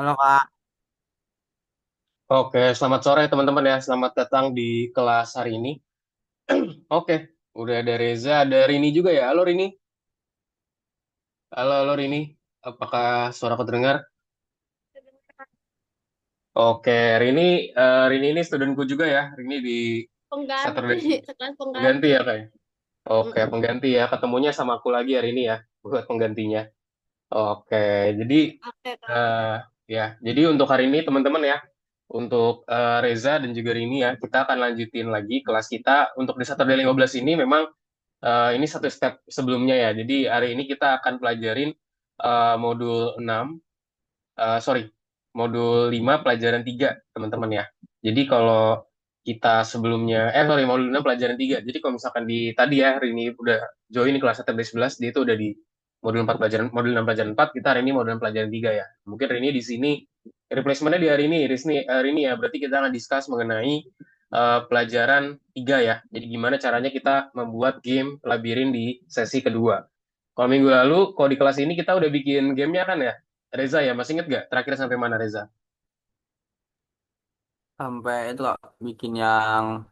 Halo Kak. Oke, selamat sore teman-teman ya. Selamat datang di kelas hari ini. Oke, udah ada Reza, ada Rini juga ya. Halo Rini. Halo Rini. Apakah suaraku terdengar? Oke, Rini ini studenku juga ya. Rini di Pengganti, Saturday sekelas pengganti pengganti. ya kayak. Oke, Mm-mm. pengganti ya. Ketemunya sama aku lagi hari ini ya, buat penggantinya. Oke, jadi Oke, Kak. eh, ya, jadi untuk hari ini teman-teman ya, untuk Reza dan juga Rini ya, kita akan lanjutin lagi kelas kita untuk di Saturday 15 ini memang. Ini satu step sebelumnya ya. Jadi hari ini kita akan pelajarin modul 6, sorry, modul 5 pelajaran 3 teman-teman ya. Jadi kalau kita sebelumnya, sorry, modul 6 pelajaran 3. Jadi kalau misalkan di tadi ya, hari ini udah join di kelas 11, dia itu udah di modul 4 pelajaran, modul 6 pelajaran 4, kita hari ini modul 6 pelajaran 3 ya. Mungkin hari ini di sini, replacementnya di hari ini ya, berarti kita akan discuss mengenai pelajaran 3 ya. Jadi gimana caranya kita membuat game labirin di sesi kedua. Kalau minggu lalu, kalau di kelas ini kita udah bikin gamenya kan ya, Reza ya, masih inget gak terakhir sampai mana Reza? Sampai itu Kak, bikin yang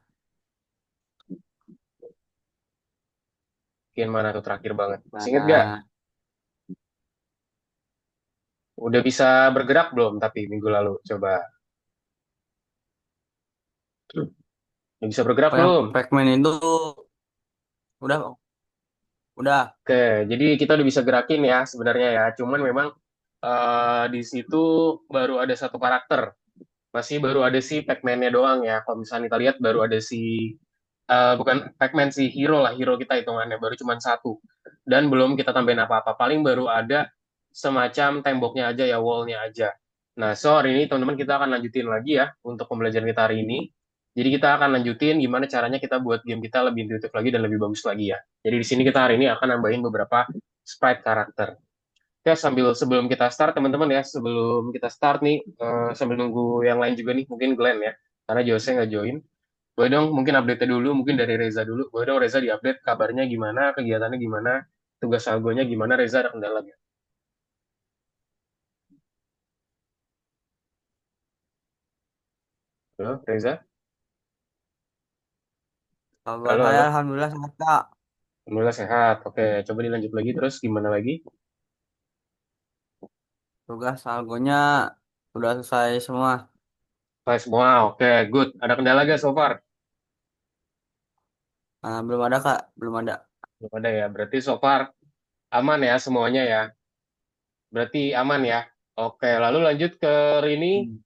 Bikin mana tuh terakhir banget? Masih inget gak? mana Udah bisa bergerak belum tapi minggu lalu? Coba. Udah bisa bergerak apa yang belum? Pac-Man itu udah Oke, jadi kita udah bisa gerakin ya sebenarnya ya. Cuman memang di situ baru ada satu karakter. Masih baru ada si Pac-Man-nya doang ya. Kalau misalnya kita lihat baru ada si bukan Pac-Man si hero lah, hero kita hitungannya baru cuma satu. Dan belum kita tambahin apa-apa. Paling baru ada semacam temboknya aja ya, wall-nya aja. Nah, so hari ini teman-teman kita akan lanjutin lagi ya untuk pembelajaran kita hari ini. Jadi kita akan lanjutin gimana caranya kita buat game kita lebih intuitif lagi dan lebih bagus lagi ya. Jadi di sini kita hari ini akan nambahin beberapa sprite karakter. Oke, sebelum kita start teman-teman ya, sebelum kita start nih, sambil nunggu yang lain juga nih, mungkin Glenn ya, karena Jose nggak join. Boleh dong mungkin update dulu, mungkin dari Reza dulu. Boleh dong Reza diupdate kabarnya gimana, kegiatannya gimana, tugas algonya gimana, Reza ada kendala nggak? Halo, Reza? kabar Halo, saya halo. alhamdulillah sehat Kak. Alhamdulillah sehat. Oke, coba dilanjut lagi terus gimana lagi? Tugas algonya udah selesai semua. Fine semua, oke, good. Ada kendala gak so far? Belum ada Kak, belum ada. Belum ada ya, berarti so far aman ya semuanya ya. Berarti aman ya. Oke, lalu lanjut ke Rini. Hmm.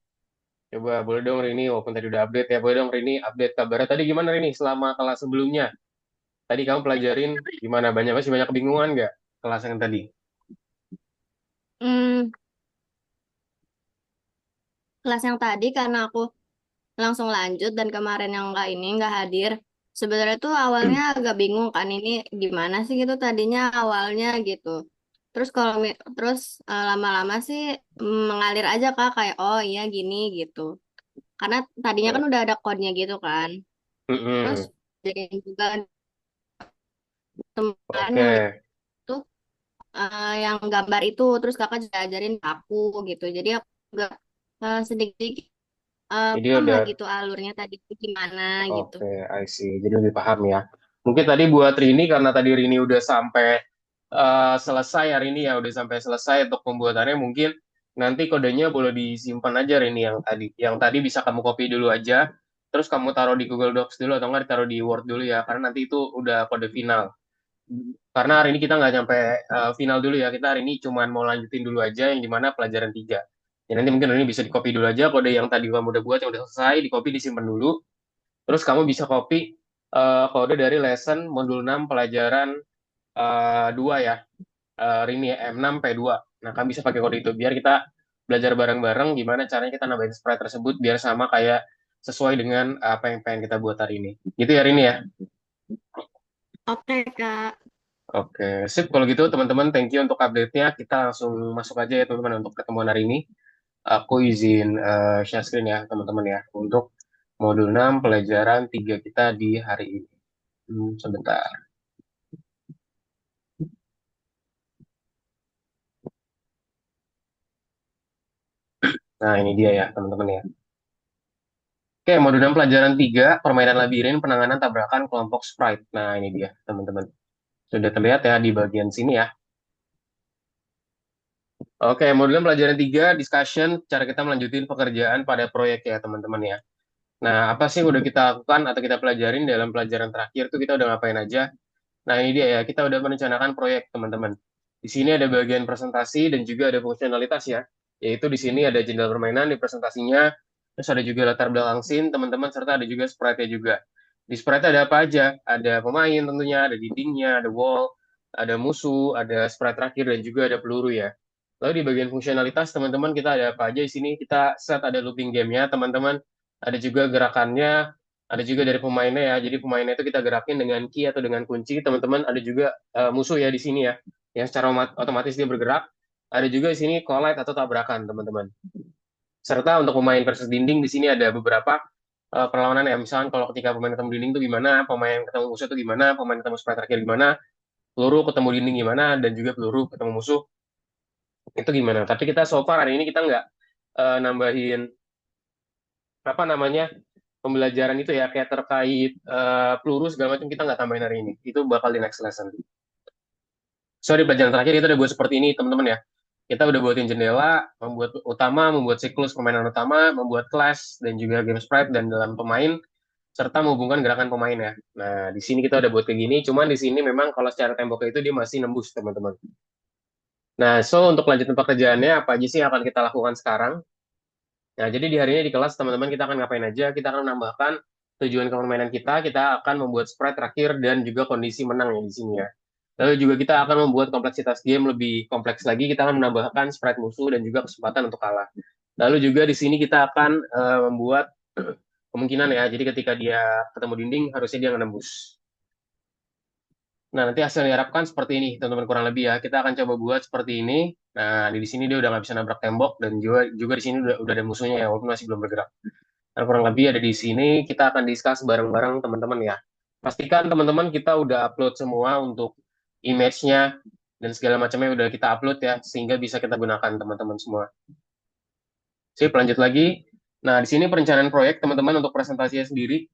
Coba boleh dong Rini, walaupun tadi udah update ya, boleh dong Rini update kabarnya. Tadi gimana Rini selama kelas sebelumnya? Tadi kamu pelajarin gimana? Masih banyak kebingungan nggak kelas yang tadi? Hmm, kelas yang tadi karena aku langsung lanjut dan kemarin yang nggak hadir. Sebenarnya tuh awalnya agak bingung kan ini gimana sih gitu tadinya awalnya gitu. Terus lama-lama sih mengalir aja Kak kayak oh iya gini gitu. Karena tadinya kan udah ada code-nya gitu kan. Terus Mm-mm. jadi juga kemarin Oke, yang itu yang gambar itu terus Kakak juga ajarin aku gitu. Jadi aku juga sedikit jadi paham udah lah gitu alurnya tadi itu gimana gitu. oke, I see. Jadi lebih paham ya. Mungkin tadi buat Rini karena tadi Rini udah sampai selesai hari ini ya, udah sampai selesai untuk pembuatannya. Mungkin nanti kodenya boleh disimpan aja Rini yang tadi. Yang tadi bisa kamu copy dulu aja, terus kamu taruh di Google Docs dulu atau enggak ditaruh di Word dulu ya, karena nanti itu udah kode final. Karena hari ini kita nggak nyampe final dulu ya, kita hari ini cuman mau lanjutin dulu aja yang dimana pelajaran 3. Ya nanti mungkin hari ini bisa di copy dulu aja kode yang tadi kamu udah buat yang udah selesai, di copy disimpan dulu. Terus kamu bisa copy kode dari lesson modul 6 pelajaran 2 ya, Rini ya, M6P2. Nah, kamu bisa pakai kode itu biar kita belajar bareng-bareng gimana caranya kita nambahin sprite tersebut biar sama kayak sesuai dengan apa yang pengen kita buat hari ini. Gitu ya Rini ya. Oke, Kak. Oke, sip. Kalau gitu teman-teman, thank you untuk update-nya. Kita langsung masuk aja ya teman-teman untuk pertemuan hari ini. Aku izin share screen ya teman-teman ya untuk modul 6 pelajaran 3 kita di hari ini. Sebentar. Nah, ini dia ya, teman-teman ya. Oke, modul 6 pelajaran 3 permainan labirin, penanganan tabrakan kelompok sprite. Nah, ini dia, teman-teman. Sudah terlihat ya di bagian sini ya. Oke, modul 6 pelajaran 3 discussion, cara kita melanjutin pekerjaan pada proyek ya, teman-teman ya. Nah, apa sih yang udah kita lakukan atau kita pelajarin dalam pelajaran terakhir tuh kita udah ngapain aja? Nah, ini dia ya, kita udah merencanakan proyek, teman-teman. Di sini ada bagian presentasi dan juga ada fungsionalitas ya. Yaitu di sini ada jendela permainan di presentasinya, terus ada juga latar belakang scene, teman-teman, serta ada juga sprite-nya juga. Di sprite ada apa aja? Ada pemain tentunya, ada dindingnya, ada wall, ada musuh, ada sprite terakhir, dan juga ada peluru ya. Lalu di bagian fungsionalitas, teman-teman, kita ada apa aja di sini? Kita set ada looping game-nya, teman-teman. Ada juga gerakannya, ada juga dari pemainnya ya. Jadi pemainnya itu kita gerakin dengan key atau dengan kunci. Teman-teman ada juga musuh ya di sini ya, yang secara otomatis dia bergerak. Ada juga di sini collide atau tabrakan, teman-teman. Serta untuk pemain versus dinding di sini ada beberapa perlawanan ya. Misalkan kalau ketika pemain ketemu dinding itu gimana, pemain ketemu musuh itu gimana, pemain ketemu sprite terakhir gimana, peluru ketemu dinding gimana, dan juga peluru ketemu musuh itu gimana. Tapi kita so far hari ini kita nggak nambahin apa namanya pembelajaran itu ya kayak terkait peluru segala macam kita nggak tambahin hari ini. Itu bakal di next lesson. So di pelajaran terakhir kita udah buat seperti ini teman-teman ya. Kita udah buatin jendela, membuat utama, membuat siklus permainan utama, membuat kelas dan juga game sprite dan dalam pemain serta menghubungkan gerakan pemain ya. Nah, di sini kita udah buat kayak gini, cuman di sini memang kalau secara temboknya itu dia masih nembus teman-teman. Nah, so untuk lanjutin pekerjaannya apa aja sih yang akan kita lakukan sekarang? Nah, jadi di hari ini di kelas teman-teman kita akan ngapain aja? Kita akan menambahkan tujuan permainan kita akan membuat sprite terakhir dan juga kondisi menang ya di sini ya. Lalu juga kita akan membuat kompleksitas game lebih kompleks lagi, kita akan menambahkan sprite musuh dan juga kesempatan untuk kalah. Lalu juga di sini kita akan membuat kemungkinan ya, jadi ketika dia ketemu dinding harusnya dia nembus. Nah, nanti hasil yang diharapkan seperti ini, teman-teman kurang lebih ya. Kita akan coba buat seperti ini. Nah, di sini dia udah nggak bisa nabrak tembok dan juga di sini udah ada musuhnya ya, walaupun masih belum bergerak. Nah, kurang lebih ada di sini, kita akan discuss bareng-bareng teman-teman ya. Pastikan teman-teman kita udah upload semua untuk image-nya dan segala macamnya udah kita upload ya, sehingga bisa kita gunakan teman-teman semua. Sip, lanjut lagi. Nah, di sini perencanaan proyek teman-teman untuk presentasinya sendiri.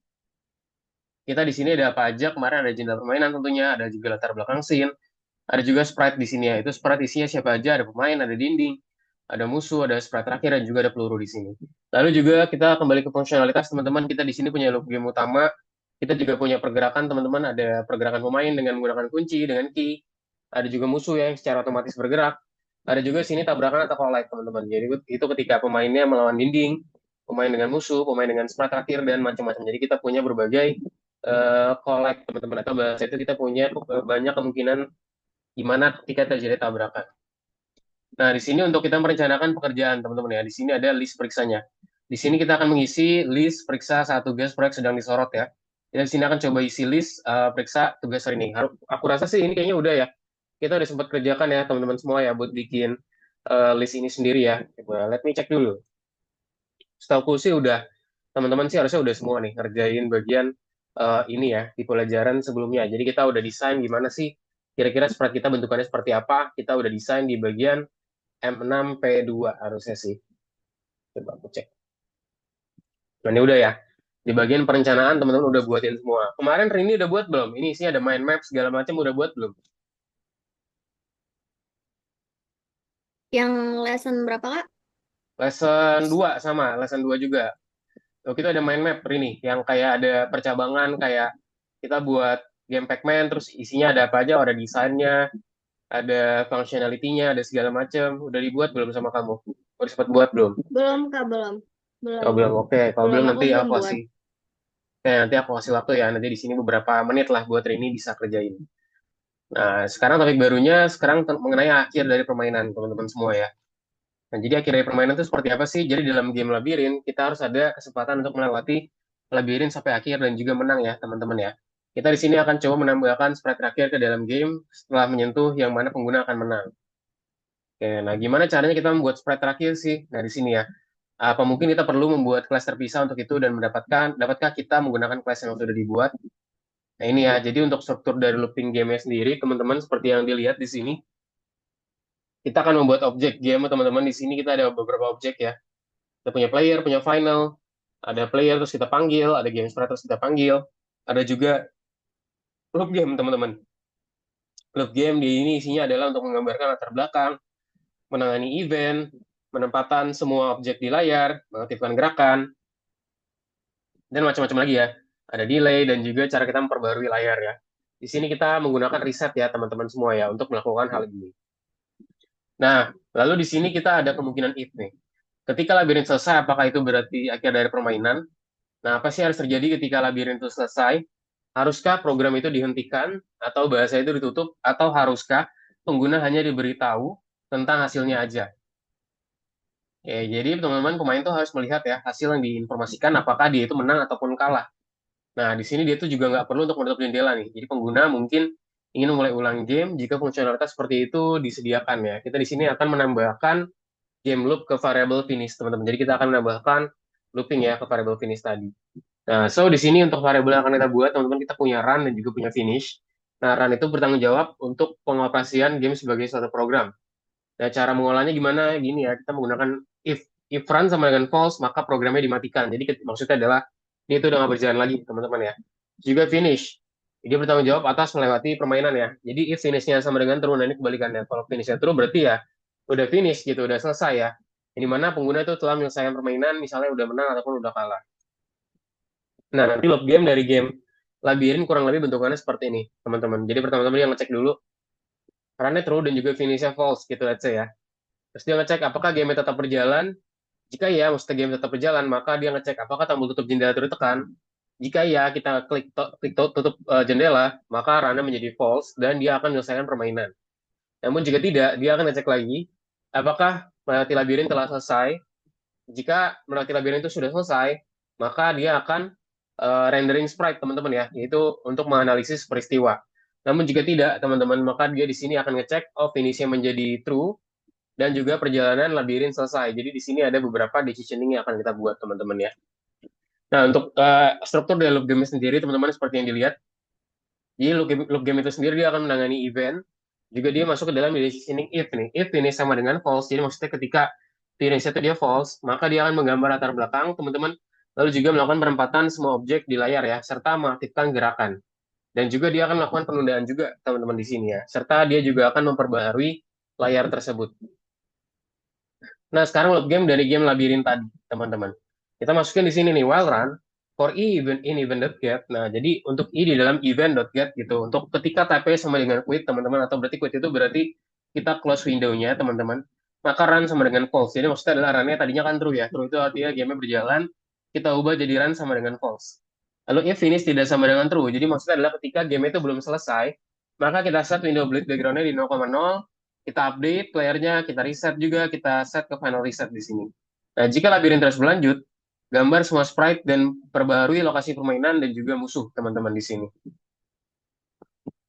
Kita di sini ada apa aja? Kemarin ada jendela permainan tentunya, ada juga latar belakang scene, ada juga sprite di sini ya. Itu sprite isinya siapa aja? Ada pemain, ada dinding, ada musuh, ada sprite terakhir, dan juga ada peluru di sini. Lalu juga kita kembali ke fungsionalitas teman-teman. Kita di sini punya loop game utama. Kita juga punya pergerakan teman-teman. Ada pergerakan pemain dengan menggunakan kunci, dengan key. Ada juga musuh yang secara otomatis bergerak. Ada juga sini tabrakan atau collide teman-teman. Jadi itu ketika pemainnya melawan dinding, pemain dengan musuh, pemain dengan sprite terakhir, dan macam-macam. Jadi kita punya berbagai collide teman-teman. Atau bahasa itu kita punya banyak kemungkinan gimana ketika terjadi tabrakan. Nah, di sini untuk kita merencanakan pekerjaan, teman-teman ya. Di sini ada list periksanya. Di sini kita akan mengisi list periksa saat tugas proyek sedang disorot ya. Kita di sini akan coba isi list periksa tugas hari ini. Aku rasa sih ini kayaknya udah ya. Kita udah sempat kerjakan ya, teman-teman semua ya, buat bikin list ini sendiri ya. Coba, let me cek dulu. Setahu sih udah, teman-teman sih harusnya udah semua nih ngerjain bagian ini ya di pelajaran sebelumnya. Jadi kita udah desain gimana sih kira-kira sprite kita bentukannya seperti apa. Kita udah desain di bagian M6P2 harusnya sih. Coba aku cek. Nah, ini udah ya. Di bagian perencanaan teman-teman udah buatin semua. Kemarin Rini udah buat belum? Ini isinya ada mind map segala macam udah buat belum? Yang lesson berapa, Kak? Lesson 2 sama, lesson 2 juga. Loh, kita ada mind map Rini yang kayak ada percabangan kayak kita buat game Pac-Man terus isinya ada apa aja, ada desainnya, ada functionality-nya, ada segala macam. Udah dibuat belum sama kamu? Udah sempat buat belum? Belum, Kak, belum. Kalau Belum. belum, oke. Kalau Belum, belum aku nanti belum aku buat. kasih. Nanti aku kasih waktu ya. Nanti di sini beberapa menit lah buat Rini bisa kerjain. Nah, sekarang topik barunya sekarang mengenai akhir dari permainan teman-teman semua ya. Nah, jadi akhir dari permainan itu seperti apa sih? Jadi dalam game labirin kita harus ada kesempatan untuk melewati labirin sampai akhir dan juga menang ya teman-teman ya. Kita di sini akan coba menambahkan sprite terakhir ke dalam game setelah menyentuh yang mana pengguna akan menang. Oke, nah gimana caranya kita membuat sprite terakhir sih? Nah, di sini ya. Apa mungkin kita perlu membuat kelas terpisah untuk itu dan dapatkah kita menggunakan kelas yang sudah dibuat? Nah, ini ya. Jadi untuk struktur dari looping game-nya sendiri, teman-teman seperti yang dilihat di sini, kita akan membuat objek game, teman-teman. Di sini kita ada beberapa objek ya. Kita punya player, punya final, ada player terus kita panggil, ada game sprite terus kita panggil, ada juga loop game teman-teman. Loop game di ini isinya adalah untuk menggambarkan latar belakang, menangani event, penempatan semua objek di layar, mengaktifkan gerakan, dan macam-macam lagi ya. Ada delay dan juga cara kita memperbarui layar ya. Di sini kita menggunakan reset ya teman-teman semua ya untuk melakukan hal ini. Nah, lalu di sini kita ada kemungkinan if nih. Ketika labirin selesai, apakah itu berarti akhir dari permainan? Nah, apa sih harus terjadi ketika labirin itu selesai? Haruskah program itu dihentikan, atau bahasa itu ditutup, atau haruskah pengguna hanya diberitahu tentang hasilnya aja? Ya, jadi teman-teman pemain tuh harus melihat ya hasil yang diinformasikan apakah dia itu menang ataupun kalah. Nah, di sini dia tuh juga nggak perlu untuk menutup jendela nih. Jadi pengguna mungkin ingin memulai ulang game jika fungsionalitas seperti itu disediakan ya. Kita di sini akan menambahkan game loop ke variable finish, teman-teman. Jadi kita akan menambahkan looping ya ke variable finish tadi. Nah, so di sini untuk variabel yang akan kita buat, teman-teman, kita punya run dan juga punya finish. Nah, run itu bertanggung jawab untuk pengoperasian game sebagai suatu program. Nah, cara mengolahnya gimana? Gini ya, kita menggunakan if run sama dengan false, maka programnya dimatikan. Jadi maksudnya adalah ini itu udah nggak berjalan lagi, teman-teman ya. Juga finish. Dia bertanggung jawab atas melewati permainan ya. Jadi if finishnya sama dengan true, nah ini kebalikannya. Kalau finishnya true berarti ya udah finish gitu, udah selesai ya. Ini mana pengguna itu telah menyelesaikan permainan, misalnya udah menang ataupun udah kalah. Nah, nanti loop game dari game labirin kurang lebih bentukannya seperti ini, teman-teman. Jadi pertama-tama dia ngecek dulu runnya true dan juga finishnya false gitu, let's say ya. Terus dia ngecek apakah game tetap berjalan. Jika ya, maksudnya game tetap berjalan, maka dia ngecek apakah tombol tutup jendela itu ditekan. Jika ya, kita klik tutup jendela, maka runnya menjadi false dan dia akan menyelesaikan permainan. Namun jika tidak, dia akan ngecek lagi apakah melewati labirin telah selesai. Jika melewati labirin itu sudah selesai, maka dia akan rendering sprite, teman-teman ya, yaitu untuk menganalisis peristiwa. Namun jika tidak, teman-teman, maka dia di sini akan ngecek, oh, finishnya menjadi true, dan juga perjalanan labirin selesai. Jadi di sini ada beberapa decisioning yang akan kita buat, teman-teman ya. Nah, untuk struktur dari loop game sendiri, teman-teman, seperti yang dilihat, jadi loop game itu sendiri dia akan menangani event, juga dia masuk ke dalam decisioning if nih. If ini sama dengan false, jadi maksudnya ketika finish itu dia false, maka dia akan menggambar latar belakang, teman-teman, lalu juga melakukan penempatan semua objek di layar ya, serta mengaktifkan gerakan. Dan juga dia akan melakukan penundaan juga, teman-teman di sini ya, serta dia juga akan memperbaharui layar tersebut. Nah, sekarang loop game dari game labirin tadi, teman-teman. Kita masukin di sini nih, while run for e event in event.get. Nah, jadi untuk i di dalam event.get gitu. Untuk ketika TP sama dengan quit, teman-teman, atau berarti quit itu berarti kita close window-nya, teman-teman. Maka run sama dengan false. Jadi maksudnya adalah run-nya tadinya kan true ya. True itu artinya game-nya berjalan, kita ubah jadi run sama dengan false. Lalu if finish tidak sama dengan true. Jadi maksudnya adalah ketika game itu belum selesai, maka kita set window background-nya di 0,0, kita update playernya, kita reset juga, kita set ke final reset di sini. Nah, jika labirin terus berlanjut, gambar semua sprite dan perbaharui lokasi permainan dan juga musuh, teman-teman di sini.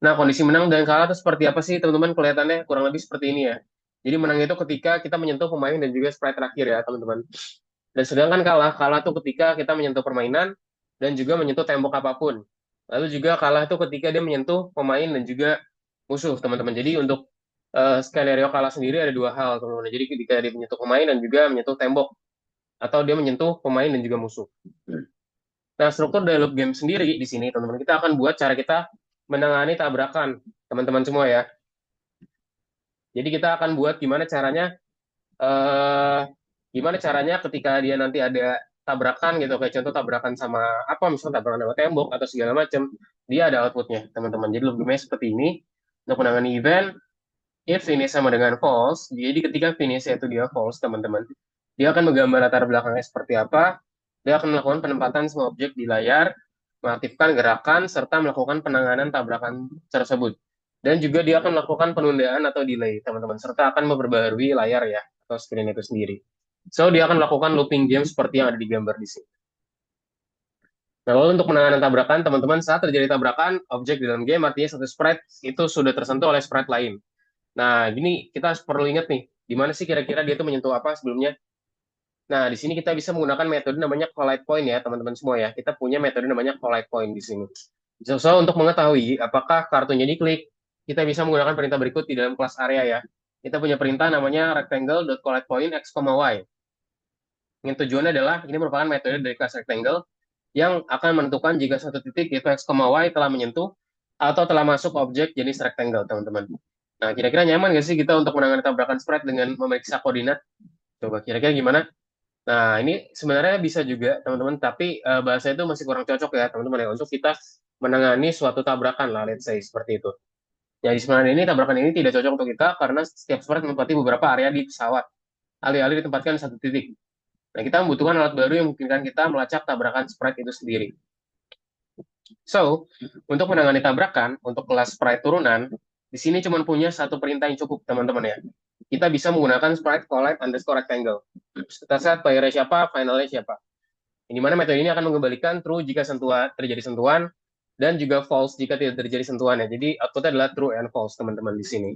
Nah, kondisi menang dan kalah itu seperti apa sih, teman-teman? Kelihatannya kurang lebih seperti ini ya. Jadi menang itu ketika kita menyentuh pemain dan juga sprite terakhir ya, teman-teman. Dan sedangkan kalah itu ketika kita menyentuh permainan dan juga menyentuh tembok apapun. Lalu juga kalah itu ketika dia menyentuh pemain dan juga musuh, teman-teman. Jadi untuk skenario kalah sendiri ada dua hal, teman-teman. Jadi ketika dia menyentuh pemain dan juga menyentuh tembok, atau dia menyentuh pemain dan juga musuh. Nah, struktur dari loop game sendiri di sini, teman-teman, kita akan buat cara kita menangani tabrakan, teman-teman semua ya. Jadi kita akan buat eh, gimana caranya ketika dia nanti ada tabrakan gitu, kayak contoh tabrakan sama apa, misalnya tabrakan sama tembok atau segala macam, dia ada outputnya, teman-teman. Jadi loop game seperti ini untuk menangani event. If finish sama dengan false, jadi ketika finish itu dia false, teman-teman, dia akan menggambar latar belakangnya seperti apa, dia akan melakukan penempatan semua objek di layar, mengaktifkan gerakan, serta melakukan penanganan tabrakan tersebut. Dan juga dia akan melakukan penundaan atau delay, teman-teman, serta akan memperbaharui layar ya, atau screen itu sendiri. So, dia akan melakukan looping game seperti yang ada di gambar di sini. Nah, lalu untuk penanganan tabrakan, teman-teman, saat terjadi tabrakan, objek di dalam game, artinya satu sprite itu sudah tersentuh oleh sprite lain. Nah, gini kita perlu ingat nih, di mana sih kira-kira dia itu menyentuh apa sebelumnya. Nah, di sini kita bisa menggunakan metode namanya collide point ya, teman-teman semua ya. Kita punya metode namanya collide point di sini. So, untuk mengetahui apakah kartunya diklik, kita bisa menggunakan perintah berikut di dalam kelas area ya. Kita punya perintah namanya rectangle.collidePoint x, y. Yang tujuannya adalah ini merupakan metode dari kelas rectangle yang akan menentukan jika suatu titik yaitu x, y telah menyentuh atau telah masuk objek jenis rectangle, teman-teman. Nah, kira-kira nyaman nggak sih kita untuk menangani tabrakan sprite dengan memeriksa koordinat? Coba kira-kira gimana? Nah, ini sebenarnya bisa juga, teman-teman, tapi bahasa itu masih kurang cocok ya, teman-teman, ya, untuk kita menangani suatu tabrakan lah, let's say, seperti itu. Jadi sebenarnya ini tabrakan ini tidak cocok untuk kita karena setiap sprite menempati beberapa area di pesawat, alih-alih ditempatkan di satu titik. Nah, kita membutuhkan alat baru yang memungkinkan kita melacak tabrakan sprite itu sendiri. So, untuk menangani tabrakan, untuk kelas sprite turunan, di sini cuma punya satu perintah yang cukup, teman-teman ya. Kita bisa menggunakan sprite collide underscore rectangle. Kita set playernya siapa, finalnya siapa. Di mana metode ini akan mengembalikan true jika terjadi sentuhan, dan juga false jika tidak terjadi sentuhan ya. Jadi outputnya adalah true and false, teman-teman di sini.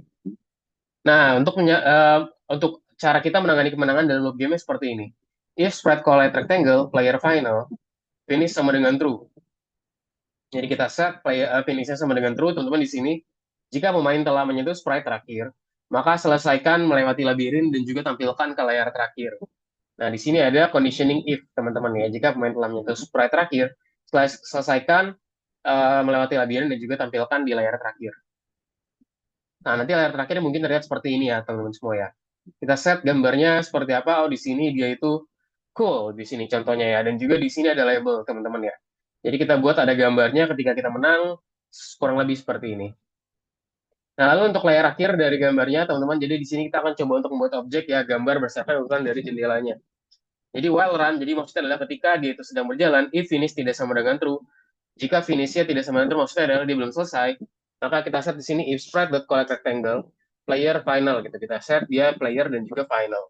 Nah, untuk cara kita menangani kemenangan dalam loop game seperti ini. If sprite collide rectangle, player final, finish sama dengan true. Jadi kita set finishnya sama dengan true, teman-teman di sini. Jika pemain telah menyentuh sprite terakhir, maka selesaikan melewati labirin dan juga tampilkan ke layar terakhir. Nah, di sini ada conditioning if, teman-teman ya. Jika pemain telah menyentuh sprite terakhir, selesaikan melewati labirin dan juga tampilkan di layar terakhir. Nah, nanti layar terakhir mungkin terlihat seperti ini ya, teman-teman semua ya. Kita set gambarnya seperti apa. Oh, di sini dia itu cool, di sini contohnya ya. Dan juga di sini ada label, teman-teman ya. Jadi kita buat ada gambarnya ketika kita menang, kurang lebih seperti ini. Nah, lalu untuk layar akhir dari gambarnya, teman-teman, jadi di sini kita akan coba untuk membuat objek ya, gambar berdasarkan urutan dari jendelanya. Jadi while run, jadi maksudnya adalah ketika dia itu sedang berjalan, if finish tidak sama dengan true, jika finishnya tidak sama dengan true, maksudnya adalah dia belum selesai, maka kita set di sini if sprite.collect rectangle, player final, gitu. Kita set dia player dan juga final.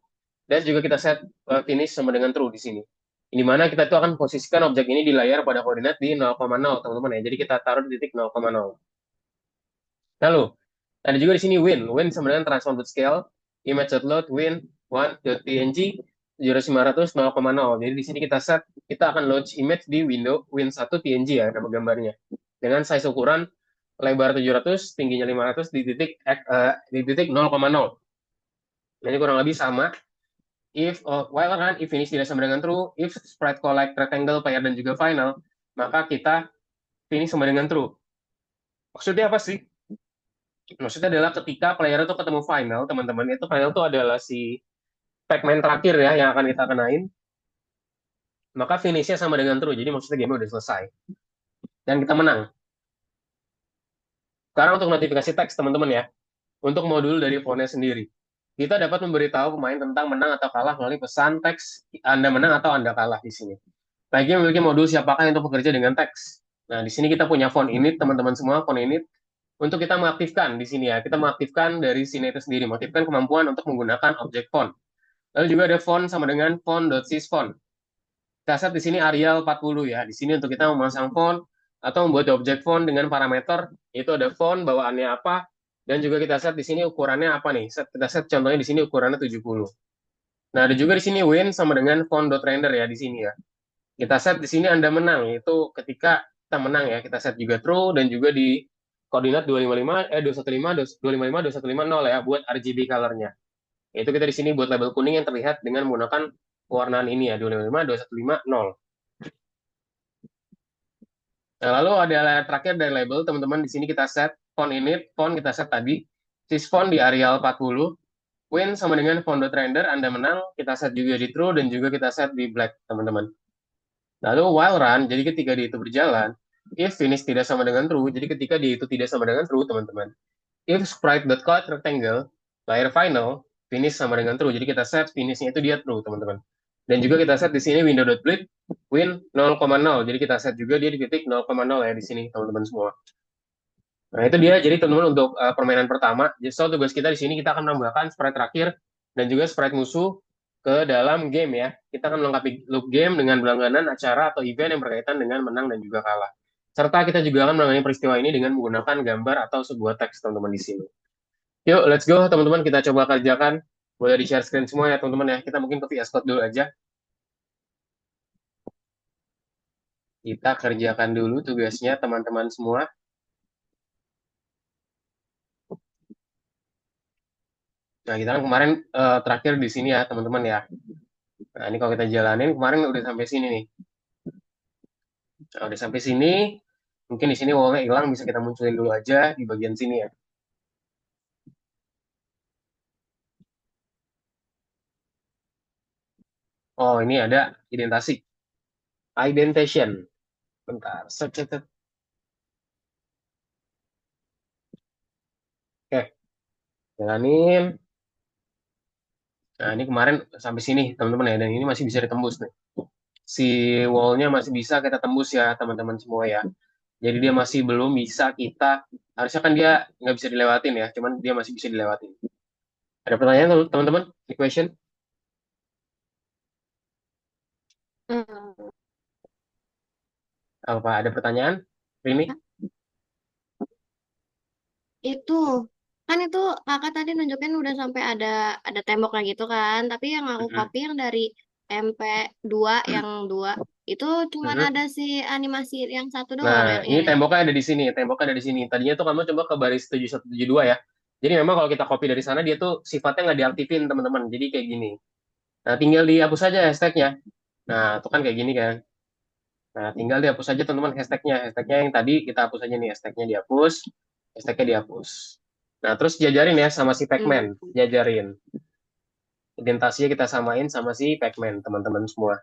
Dan juga kita set finish sama dengan true di sini. Di mana kita itu akan posisikan objek ini di layar pada koordinat di 0,0, teman-teman ya. Jadi kita taruh di titik 0,0. Lalu, ada juga di sini win. Win sama dengan transform to scale, image.load win 1.png 7500 0,0. Jadi di sini kita set, kita akan launch image di window win 1 png ya, nama gambarnya. Dengan size ukuran lebar 700, tingginya 500 di titik 0,0. Jadi kurang lebih sama. If while run, if finish tidak sama dengan true, if sprite collect rectangle player dan juga final, maka kita finish sama dengan true. Maksudnya apa sih? Maksudnya adalah ketika player itu ketemu final, teman-teman, itu final itu adalah si Pac-Man terakhir ya yang akan kita kenain, maka finishnya sama dengan true. Jadi maksudnya game udah selesai. Dan kita menang. Sekarang untuk notifikasi teks, teman-teman ya. Untuk modul dari phone sendiri. Kita dapat memberitahu pemain tentang menang atau kalah melalui pesan teks Anda menang atau Anda kalah di sini. Bagi memiliki modul siapakah untuk bekerja dengan teks. Nah, di sini kita punya phone init, teman-teman semua, phone init. Untuk kita mengaktifkan di sini ya, kita mengaktifkan dari sini itu sendiri, mengaktifkan kemampuan untuk menggunakan objek font. Lalu juga ada font sama dengan font.sysfont. Kita set di sini Arial 40 ya. Di sini untuk kita memasang font atau membuat objek font dengan parameter, itu ada font, bawaannya apa, dan juga kita set di sini ukurannya apa nih. Kita set contohnya di sini ukurannya 70. Nah, ada juga di sini win sama dengan font.render ya di sini ya. Kita set di sini Anda menang, itu ketika kita menang ya, kita set juga true dan juga di koordinat 215 215 ya buat RGB color-nya. Itu kita di sini buat label kuning yang terlihat dengan menggunakan pewarnaan ini ya 255 215 Nah, lalu ada layar terakhir dari label, teman-teman di sini kita set font init, font kita set tadi, sysfont di Arial 40, win sama dengan font.render, Anda menang, kita set juga di true dan juga kita set di black, teman-teman. Lalu while run, jadi ketika dia itu berjalan, if finish tidak sama dengan true, jadi ketika dia itu tidak sama dengan true, teman-teman. If sprite.collect rectangle, layer final, finish sama dengan true. Jadi kita set finishnya itu dia true, teman-teman. Dan juga kita set di sini window.bleed, win 0,0. Jadi kita set juga dia di titik 0,0 ya di sini, teman-teman semua. Nah, itu dia. Jadi teman-teman untuk permainan pertama, jadi so tugas kita di sini kita akan menambahkan sprite terakhir dan juga sprite musuh ke dalam game ya. Kita akan melengkapi loop game dengan berlangganan acara atau event yang berkaitan dengan menang dan juga kalah. Serta kita juga akan menangani peristiwa ini dengan menggunakan gambar atau sebuah teks, teman-teman di sini. Yuk, let's go, teman-teman. Kita coba kerjakan. Boleh di-share screen semua ya, teman-teman ya. Kita mungkin ke VS Code dulu aja. Kita kerjakan dulu tugasnya, teman-teman semua. Nah, kita kan kemarin terakhir di sini ya, teman-teman ya. Nah, ini kalau kita jalanin kemarin udah sampai sini nih. Nah, udah sampai sini, mungkin di sini wallnya hilang, bisa kita munculin dulu aja di bagian sini ya. Oh, ini ada identasi. Indentation. Bentar, set, set, set. Oke, jalanin. Nah, ini kemarin sampai sini, teman-teman ya, dan ini masih bisa ditembus nih. Si wallnya masih bisa kita tembus ya, teman-teman semua ya. Jadi dia masih belum bisa kita, harusnya kan dia nggak bisa dilewatin ya, cuman dia masih bisa dilewatin. Ada pertanyaan teman-teman? Equation? Hmm. Apa ada pertanyaan? Ini? Itu kan itu kakak tadi nunjukin udah sampai ada temboknya gitu kan. Tapi yang aku Mhm. copy yang dari MP2 yang dua itu cuman Mhm. ada si animasi yang satu Nah, doang yang ini ini. temboknya ada di sini, temboknya ada di sini. Tadinya tuh kamu coba ke baris 7172 ya. Jadi memang kalau kita copy dari sana, dia tuh sifatnya nggak diaktifin, teman-teman. Jadi kayak gini. Nah, tinggal dihapus saja hashtagnya. Nah, itu kan kayak gini kan. Nah, tinggal dihapus saja, teman-teman, hashtagnya. Hashtagnya yang tadi kita hapus aja nih. Hashtagnya dihapus, hashtagnya dihapus. Nah, terus jajarin ya sama si Pacman. Hmm. Jajarin. Identasinya kita samain sama si Pacman, teman-teman semua.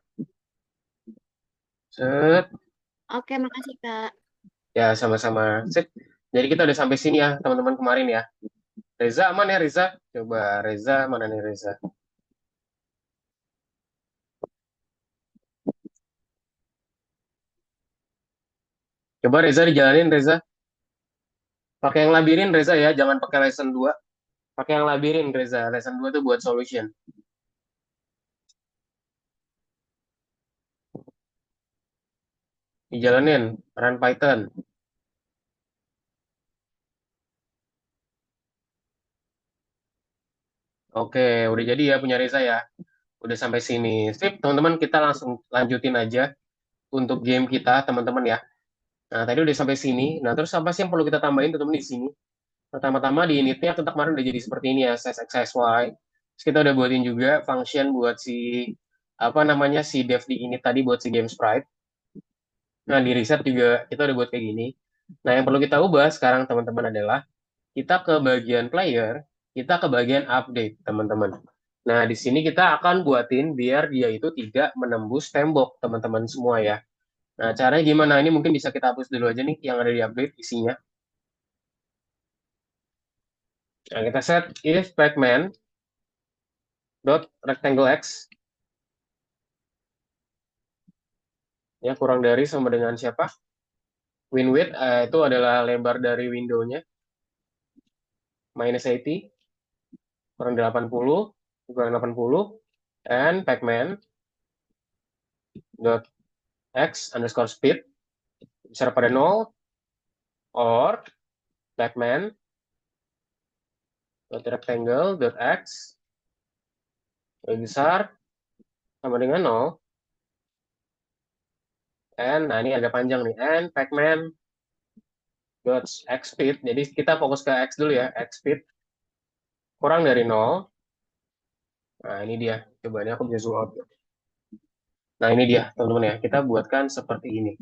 Set. Oke, makasih Kak. Ya, sama-sama. Sip. Jadi kita udah sampai sini ya, teman-teman kemarin ya. Reza aman ya Reza? Coba Reza mana nih Reza? Coba Reza dijalanin Reza. Pakai yang labirin Reza ya, jangan pakai lesson 2. Pakai yang labirin Reza. Lesson 2 tuh buat solution. Dijalanin. Run Python. Oke, udah jadi ya punya Reza ya. Udah sampai sini. Sip, teman-teman kita langsung lanjutin aja untuk game kita, teman-teman ya. Nah, tadi udah sampai sini. Nah, terus apa sih yang perlu kita tambahin, teman-teman di sini? Pertama-tama di initnya tetap kemarin udah jadi seperti ini ya, size x, size y. Terus kita udah buatin juga function buat si apa namanya si dev di init tadi buat si game sprite. Nah, di reset juga kita udah buat kayak gini. Nah, yang perlu kita ubah sekarang teman-teman adalah kita ke bagian player, kita ke bagian update, teman-teman. Nah, di sini kita akan buatin biar dia itu tidak menembus tembok, teman-teman semua ya. Nah, caranya gimana? Ini mungkin bisa kita hapus dulu aja nih yang ada di update isinya. Nah, kita set if pacman dot rectangle x ya kurang dari sama dengan siapa? Win width itu adalah lebar dari window-nya minus 80 kurang dari 80 kurang 80 and pacman dot x underscore speed besar pada 0 or pacman dot rectangle dot x lebih besar sama dengan 0 and nah ini agak panjang nih and pacman dot x speed jadi kita fokus ke x dulu ya x speed kurang dari 0. Nah ini dia coba ini aku bisa zoom out. Nah ini dia teman-teman ya kita buatkan seperti ini.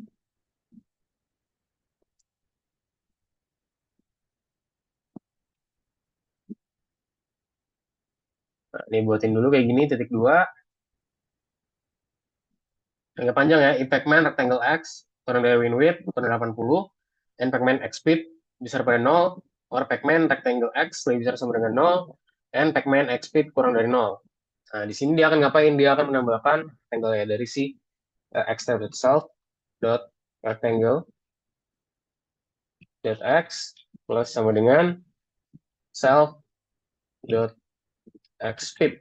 Nah, ini buatin dulu kayak gini titik dua agak panjang ya impact man rectangle x kurang dari win width kurang dari 80 and pacman x speed besar pada 0 or pacman rectangle x lebih besar sama dengan 0 and pacman x speed kurang dari 0. Nah di sini dia akan ngapain, dia akan menambahkan rectangle ya dari si x tab itself dot rectangle dot x plus sama dengan self dot x speed.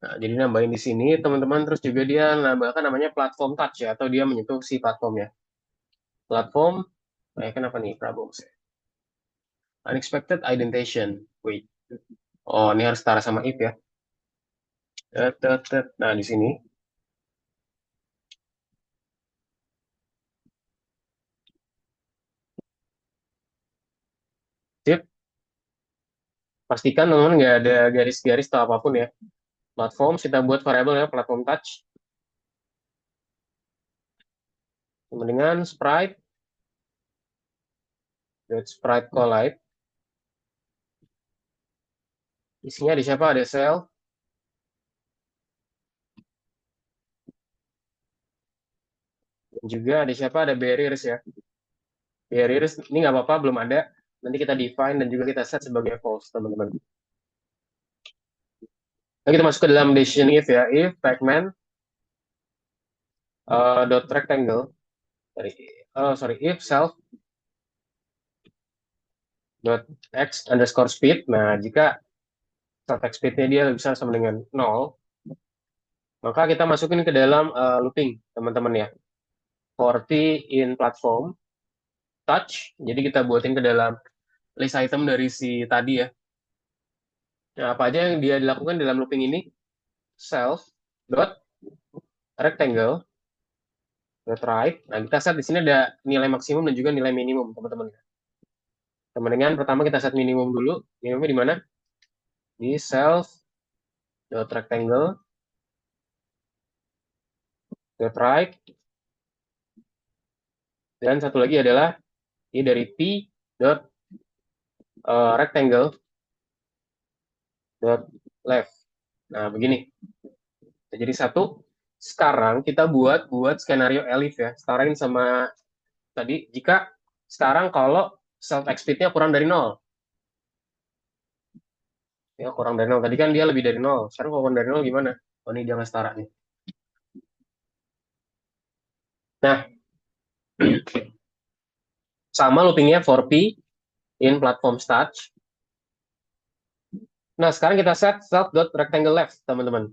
Nah, jadi nambahin di sini teman-teman terus juga dia nambahkan namanya platform touch ya atau dia menyentuh si platform ya. Platform, kenapa nih problem? Unexpected indentation. Wait. Oh, ini harus setara sama if ya. Nah, di sini. Sip. Pastikan teman-teman nggak ada garis-garis atau apapun ya. Platform kita buat variabel ya, platform touch. Kemudian sprite, dot sprite collide. Isinya ada siapa? Ada cell. Dan juga ada siapa? Ada barriers ya. Barriers ini nggak apa-apa, belum ada. Nanti kita define dan juga kita set sebagai false, teman-teman. Nah, kita masuk ke dalam decision if ya. If segment dot rectangle. Sorry, if self dot x underscore speed. Nah, jika self x speednya dia bisa sama dengan 0, maka kita masukin ke dalam looping, teman-teman ya. 40 in platform touch. Jadi kita buatin ke dalam list item dari si tadi ya. Nah, apa aja yang dia dilakukan dalam looping ini? Self dot rectangle dot right. Nah, kita set di sini ada nilai maksimum dan juga nilai minimum, teman-teman. Kemudian pertama kita set minimum dulu. Minimumnya di mana? Di self dot rectangle dot right. Dan satu lagi adalah ini dari p dot rectangle dot left. Nah, begini. Jadi satu. Sekarang kita buat skenario elif ya. Setarain sama tadi. Jika sekarang kalau self speed-nya kurang dari 0. Ya, kurang dari 0. Tadi kan dia lebih dari 0. Sekarang kalau kurang dari 0 gimana? Oh, ini dia nggak setara nih. Nah, sama loopingnya for p in platform touch. Nah, sekarang kita set self.rectangle left, teman-teman.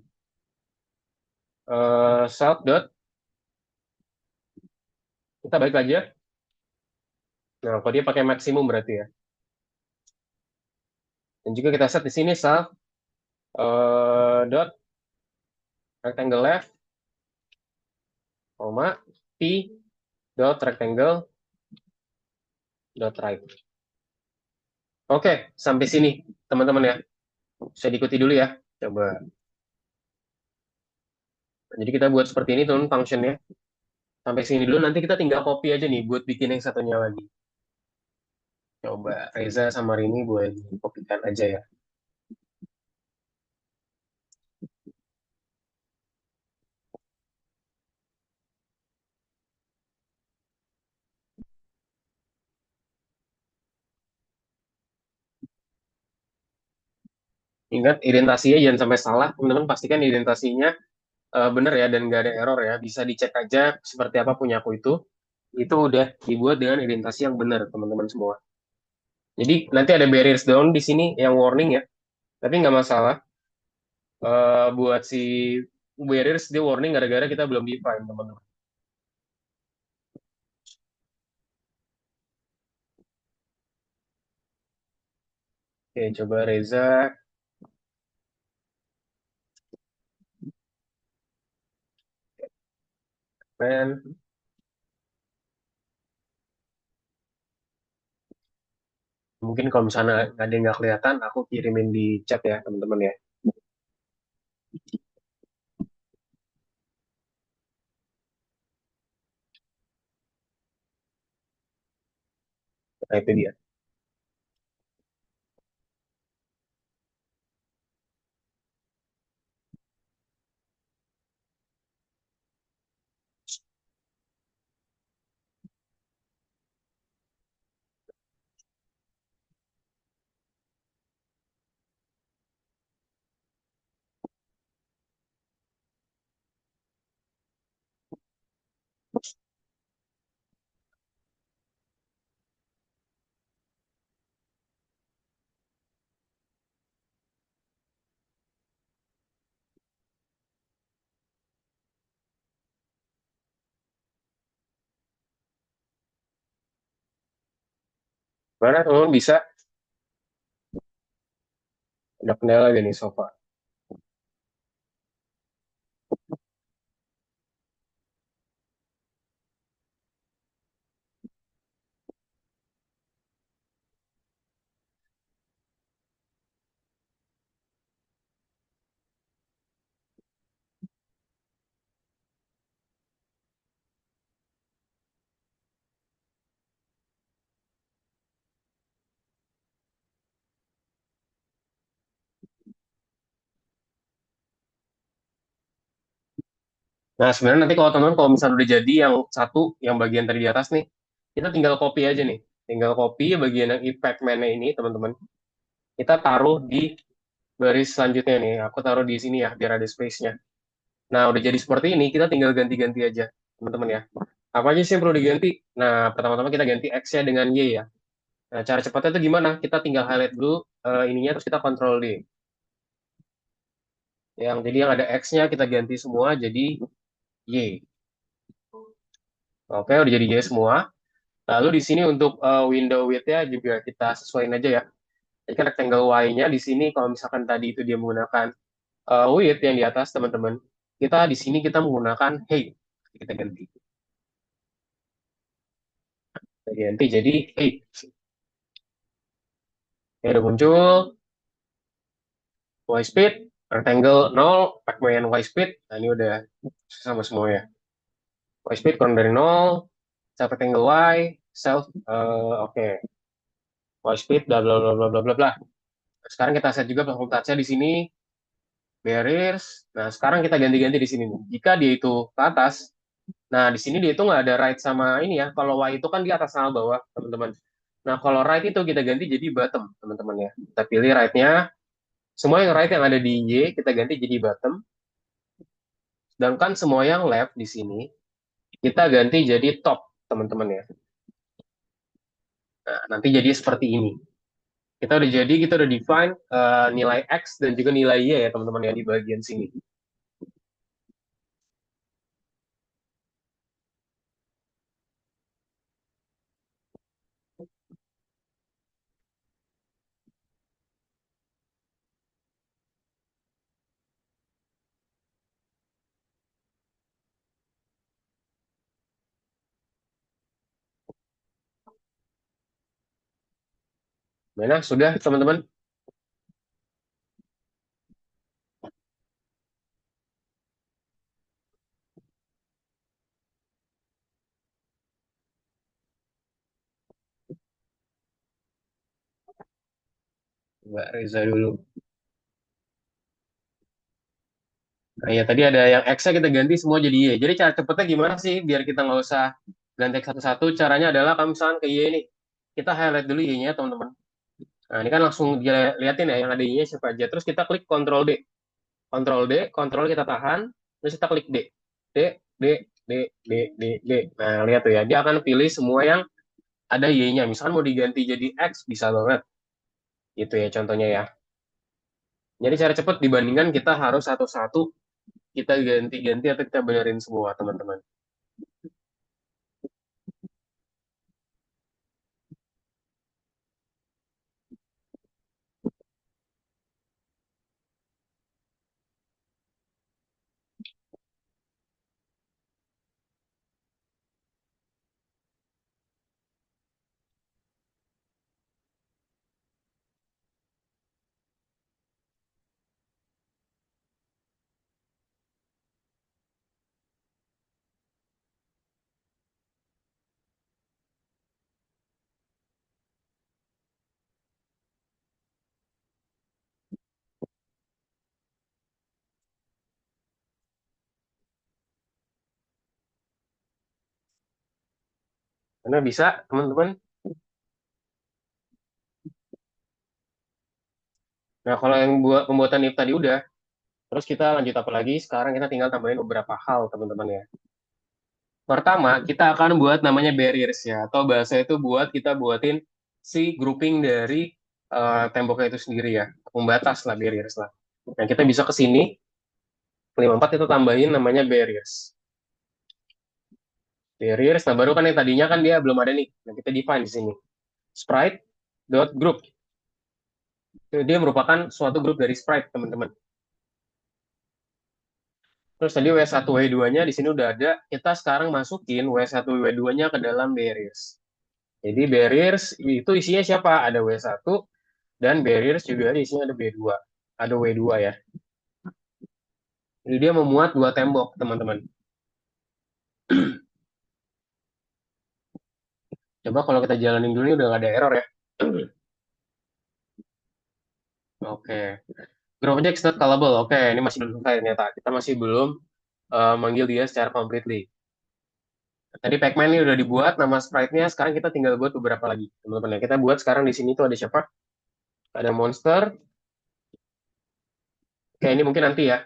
Self dot, kita balik aja. Nah, kalau dia pakai maksimum berarti ya. Dan juga kita set di sini self dot rectangle left, koma p dot rectangle dot right. Oke, sampai sini teman-teman ya. Bisa diikuti dulu ya. Coba. Jadi kita buat seperti ini teman functionnya. Sampai sini dulu. Nanti kita tinggal copy aja nih buat bikin yang satunya lagi. Coba Reza sama Rini buat kopikan aja ya. Ingat identasinya jangan sampai salah. Teman-teman pastikan identasinya benar ya dan nggak ada error ya. Bisa dicek aja seperti apa punya aku itu. Itu udah dibuat dengan identasi yang benar teman-teman semua. Jadi nanti ada barriers down di sini yang warning ya. Tapi nggak masalah. Buat si barriers dia warning gara-gara kita belum define teman-teman. Oke, coba Reza. Men. Mungkin kalau misalnya ada yang nggak kelihatan, aku kirimin di chat ya teman-teman ya. Nah, itu dia. Mana teman-teman bisa? Ada kendala gak nih sofa? Nah, sebenarnya nanti kalau teman-teman kalau misalnya udah jadi yang satu, yang bagian tadi di atas nih, kita tinggal copy aja nih. Tinggal copy bagian yang impact mana ini, teman-teman. Kita taruh di baris selanjutnya nih. Aku taruh di sini ya, biar ada space-nya. Nah, udah jadi seperti ini, kita tinggal ganti-ganti aja, teman-teman ya. Apa aja sih yang perlu diganti? Nah, pertama-tama kita ganti X-nya dengan Y ya. Nah, cara cepatnya itu gimana? Kita tinggal highlight dulu ininya, terus kita Ctrl D. Jadi yang ada X-nya kita ganti semua jadi Y. Oke, udah jadi Y semua. Lalu di sini untuk window width-nya juga kita sesuaiin aja ya. Jadi kan rectangle Y-nya di sini kalau misalkan tadi itu dia menggunakan width yang di atas teman-teman, kita di sini kita menggunakan height. Kita ganti. Kita ganti jadi height. Ya udah muncul Y speed, rectangle 0, pacman Y speed. Nah, ini udah sama semua ya. Y speed kurang dari 0, self rectangle Y, self oke. Y speed bla bla bla bla bla bla bla. Sekarang kita set juga platform touch-nya di sini barriers. Nah, sekarang kita ganti-ganti di sini nih. Jika dia itu ke atas, nah di sini dia itu nggak ada right sama ini ya. Kalau Y itu kan di atas sama bawah, teman-teman. Nah, kalau right itu kita ganti jadi bottom, teman-teman ya. Kita pilih right-nya. Semua yang right yang ada di Y, kita ganti jadi bottom. Sedangkan semua yang left di sini, kita ganti jadi top, teman-teman ya. Nah, nanti jadi seperti ini. Kita udah define nilai X dan juga nilai Y ya, teman-teman ya, di bagian sini. Mana? Sudah, teman-teman? Mbak Reza dulu. Nah, ya tadi ada yang X-nya kita ganti semua jadi Y. Jadi cara cepetnya gimana sih biar kita nggak usah ganti X satu-satu? Caranya adalah kalau misalkan ke Y ini, kita highlight dulu Y-nya, teman-teman. Nah, ini kan langsung dia liatin ya yang ada Y-nya siapa aja. Terus kita klik Ctrl D. Ctrl D, Ctrl kita tahan, terus kita klik D. D, D, D, D, D, D. Nah, lihat tuh ya, dia akan pilih semua yang ada Y-nya. Misalkan mau diganti jadi X, bisa banget. Gitu ya contohnya ya. Jadi cara cepet dibandingkan kita harus satu-satu kita ganti-ganti atau kita benerin semua, teman-teman. Karena bisa, teman-teman. Nah, kalau yang buat pembuatan if tadi udah, terus kita lanjut apa lagi? Sekarang kita tinggal tambahin beberapa hal, teman-teman ya. Pertama, kita akan buat namanya barriers ya, atau bahasa itu buat kita buatin si grouping dari temboknya itu sendiri ya, pembatas lah barriers lah. Nah, kita bisa ke sini, 54 itu tambahin namanya barriers. Barriers, nah baru kan yang tadinya kan dia belum ada nih. Nah, kita define di sini. Sprite dot group. Dia merupakan suatu grup dari sprite, teman-teman. Terus tadi W1, W2-nya di sini udah ada. Kita sekarang masukin W1, W2-nya ke dalam barriers. Jadi barriers itu isinya siapa? Ada W1 dan barriers juga ada isinya ada B2. Ada W2 ya. Jadi dia memuat dua tembok, teman-teman. Coba kalau kita jalanin dulu ini udah nggak ada error ya. Oke. Group object not callable. Oke, ini masih belum selesai ternyata. Kita masih belum manggil dia secara completely. Tadi Pac-Man ini udah dibuat nama sprite-nya, sekarang kita tinggal buat beberapa lagi, teman-teman ya. Kita buat sekarang di sini tuh ada siapa? Ada monster. Oke, ini mungkin nanti ya.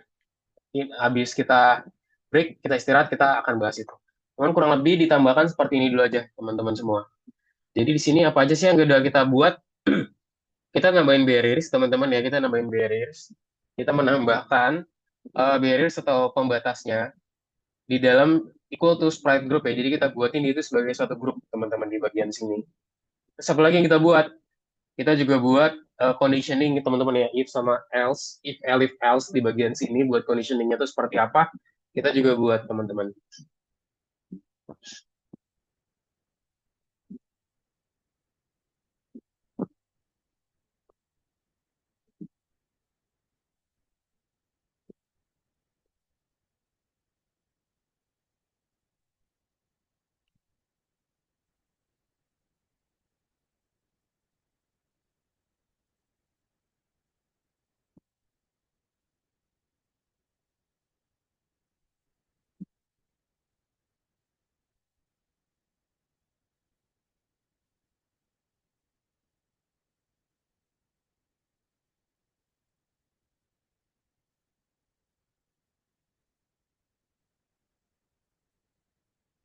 Ini habis kita break, kita istirahat, kita akan bahas itu. Cuman kurang lebih ditambahkan seperti ini dulu aja, teman-teman semua. Jadi di sini apa aja sih yang udah kita buat? Kita nambahin barriers, teman-teman ya. Kita nambahin barriers. Kita menambahkan barriers atau pembatasnya di dalam equal to sprite group ya. Jadi kita buatin itu sebagai suatu grup, teman-teman, di bagian sini. Terus apa lagi yang kita buat? Kita juga buat conditioning teman-teman ya, if sama else, if else di bagian sini buat conditioningnya itu seperti apa, kita juga buat teman-teman.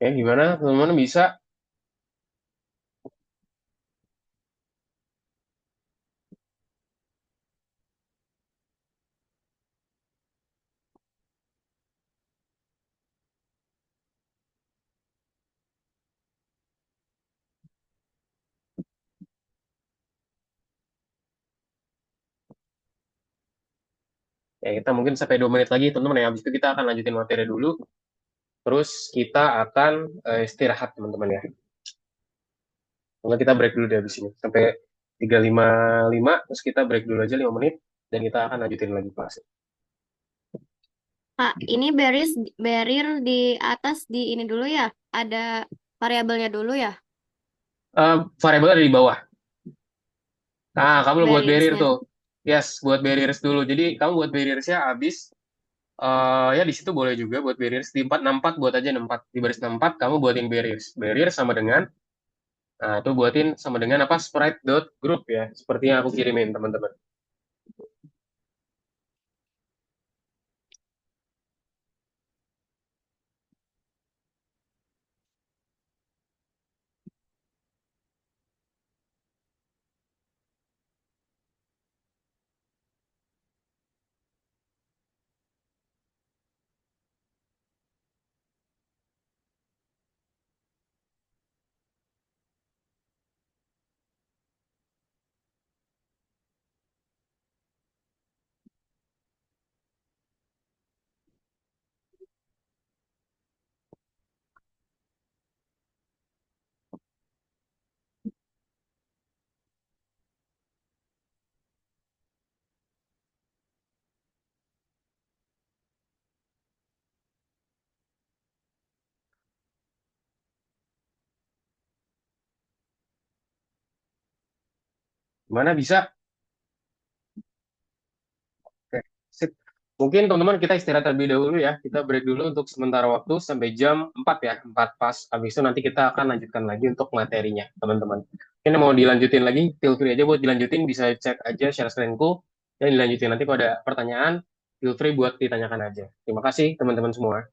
Ya gimana teman-teman bisa? Ya kita mungkin sampai 2 menit lagi teman-teman ya. Habis itu kita akan lanjutin materi dulu. Terus kita akan istirahat teman-teman ya. Mungkin kita break dulu dari sini sampai 3:55, terus kita break dulu aja 5 menit dan kita akan lanjutin lagi kelas. Kak, ini barrier di atas di ini dulu ya. Ada variabelnya dulu ya, Variabel ada di bawah. Nah, kamu buat barrier barriersnya. tuh. Yes, buat barriers dulu. Jadi kamu buat barriersnya habis. Ya di situ boleh juga buat barriers di 464 buat aja 64 di baris 64 kamu buatin barriers. Barriers sama dengan nah itu buatin sama dengan apa sprite dot group ya seperti yang aku kirimin teman-teman. Gimana bisa? Oke, sip. Mungkin teman-teman kita istirahat terlebih dahulu ya. Kita break dulu untuk sementara waktu sampai jam 4 ya. 4 pas. Habis itu nanti kita akan lanjutkan lagi untuk materinya, teman-teman. Mungkin mau dilanjutin lagi, feel free aja buat dilanjutin. Bisa cek aja share screen-ku. Dan dilanjutin nanti kalau ada pertanyaan, feel free buat ditanyakan aja. Terima kasih teman-teman semua.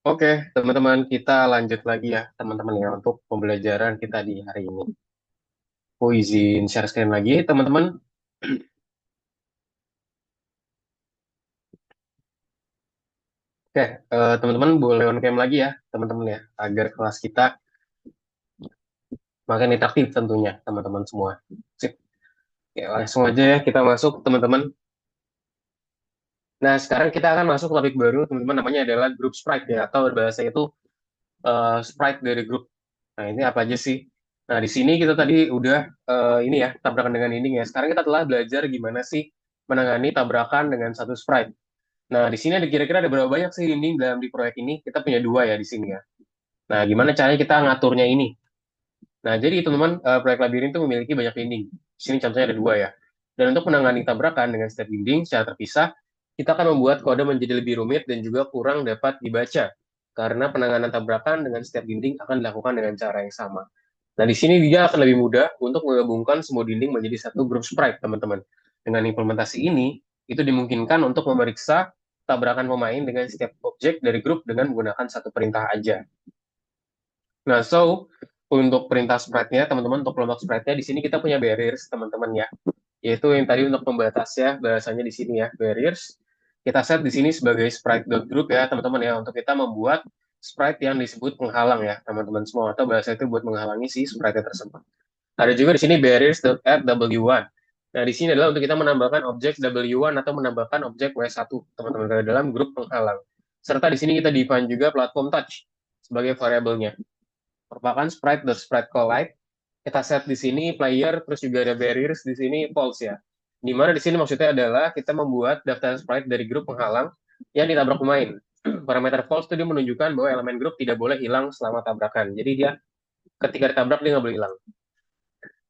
Oke, teman-teman, kita lanjut lagi ya, teman-teman ya, untuk pembelajaran kita di hari ini. Aku izin share screen lagi, teman-teman. Oke, teman-teman boleh on cam lagi ya, teman-teman ya, agar kelas kita makin interaktif tentunya, teman-teman semua. Sip. Oke, langsung aja ya kita masuk, teman-teman. Nah, sekarang kita akan masuk topik baru, teman-teman, namanya adalah group sprite ya, atau bahasa itu sprite dari grup. Nah, ini apa aja sih? Nah, di sini kita tadi udah ini ya, tabrakan dengan dinding ya. Sekarang kita telah belajar gimana sih menangani tabrakan dengan satu sprite. Nah, di sini ada kira-kira ada berapa banyak sih dinding dalam di proyek ini? Kita punya dua ya di sini ya. Nah, gimana caranya kita ngaturnya ini? Nah, jadi teman-teman, proyek labirin itu memiliki banyak dinding. Di sini contohnya ada dua ya. Dan untuk menangani tabrakan dengan setiap dinding secara terpisah, kita akan membuat kode menjadi lebih rumit dan juga kurang dapat dibaca. Karena penanganan tabrakan dengan setiap dinding akan dilakukan dengan cara yang sama. Nah, di sini dia akan lebih mudah untuk menggabungkan semua dinding menjadi satu grup sprite, teman-teman. Dengan implementasi ini, itu dimungkinkan untuk memeriksa tabrakan pemain dengan setiap objek dari grup dengan menggunakan satu perintah aja. Nah, untuk perintah sprite-nya, teman-teman, untuk kelompok sprite-nya, di sini kita punya barriers, teman-teman ya. Yaitu yang tadi untuk pembatasnya, bahasanya di sini ya, barriers. Kita set di sini sebagai sprite.group ya, teman-teman ya, untuk kita membuat sprite yang disebut penghalang ya, teman-teman semua. Atau bahasa itu buat menghalangi si sprite tersebut. Ada juga di sini barriers.add w1. Nah, di sini adalah untuk kita menambahkan objek w1 atau menambahkan objek w1, teman-teman, ke dalam grup penghalang. Serta di sini kita define juga platform touch sebagai variabelnya merupakan sprite.spriteCollide. Kita set di sini player, terus juga ada barriers di sini false ya. Di mana di sini maksudnya adalah kita membuat daftar sprite dari grup penghalang yang ditabrak pemain. Parameter false itu dia menunjukkan bahwa elemen grup tidak boleh hilang selama tabrakan. Jadi dia ketika ditabrak dia nggak boleh hilang.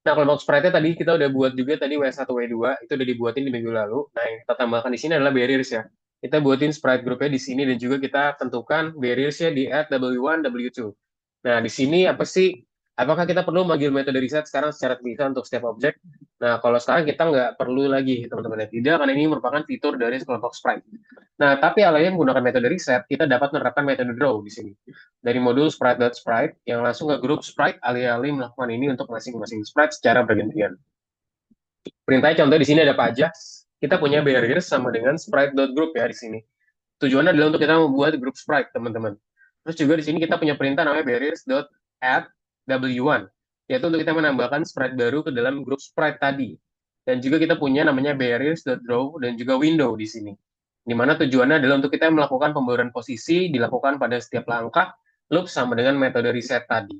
Nah, kelompok sprite-nya tadi kita udah buat juga tadi W1, W2, itu udah dibuatin di minggu lalu. Nah, yang kita tambahkan di sini adalah barriers ya. Kita buatin sprite grupnya di sini dan juga kita tentukan barriers-nya di add W1, W2. Nah, di sini apa sih? Apakah kita perlu manggil metode reset sekarang secara terpisah untuk setiap objek? Nah, kalau sekarang kita nggak perlu lagi, teman-teman. Tidak, karena ini merupakan fitur dari kelompok sprite. Nah, tapi alanya menggunakan metode reset, kita dapat menerapkan metode draw di sini. Dari modul sprite.sprite yang langsung ke grup sprite, alih-alih melakukan ini untuk masing-masing sprite secara bergantian. Perintahnya contohnya di sini ada apa aja? Kita punya barriers sama dengan sprite.group ya di sini. Tujuannya adalah untuk kita membuat grup sprite, teman-teman. Terus juga di sini kita punya perintah namanya barriers.add w1, yaitu untuk kita menambahkan sprite baru ke dalam grup sprite tadi. Dan juga kita punya namanya barriers.draw dan juga window di sini. Di mana tujuannya adalah untuk kita melakukan pembaruan posisi dilakukan pada setiap langkah loop sama dengan metode reset tadi.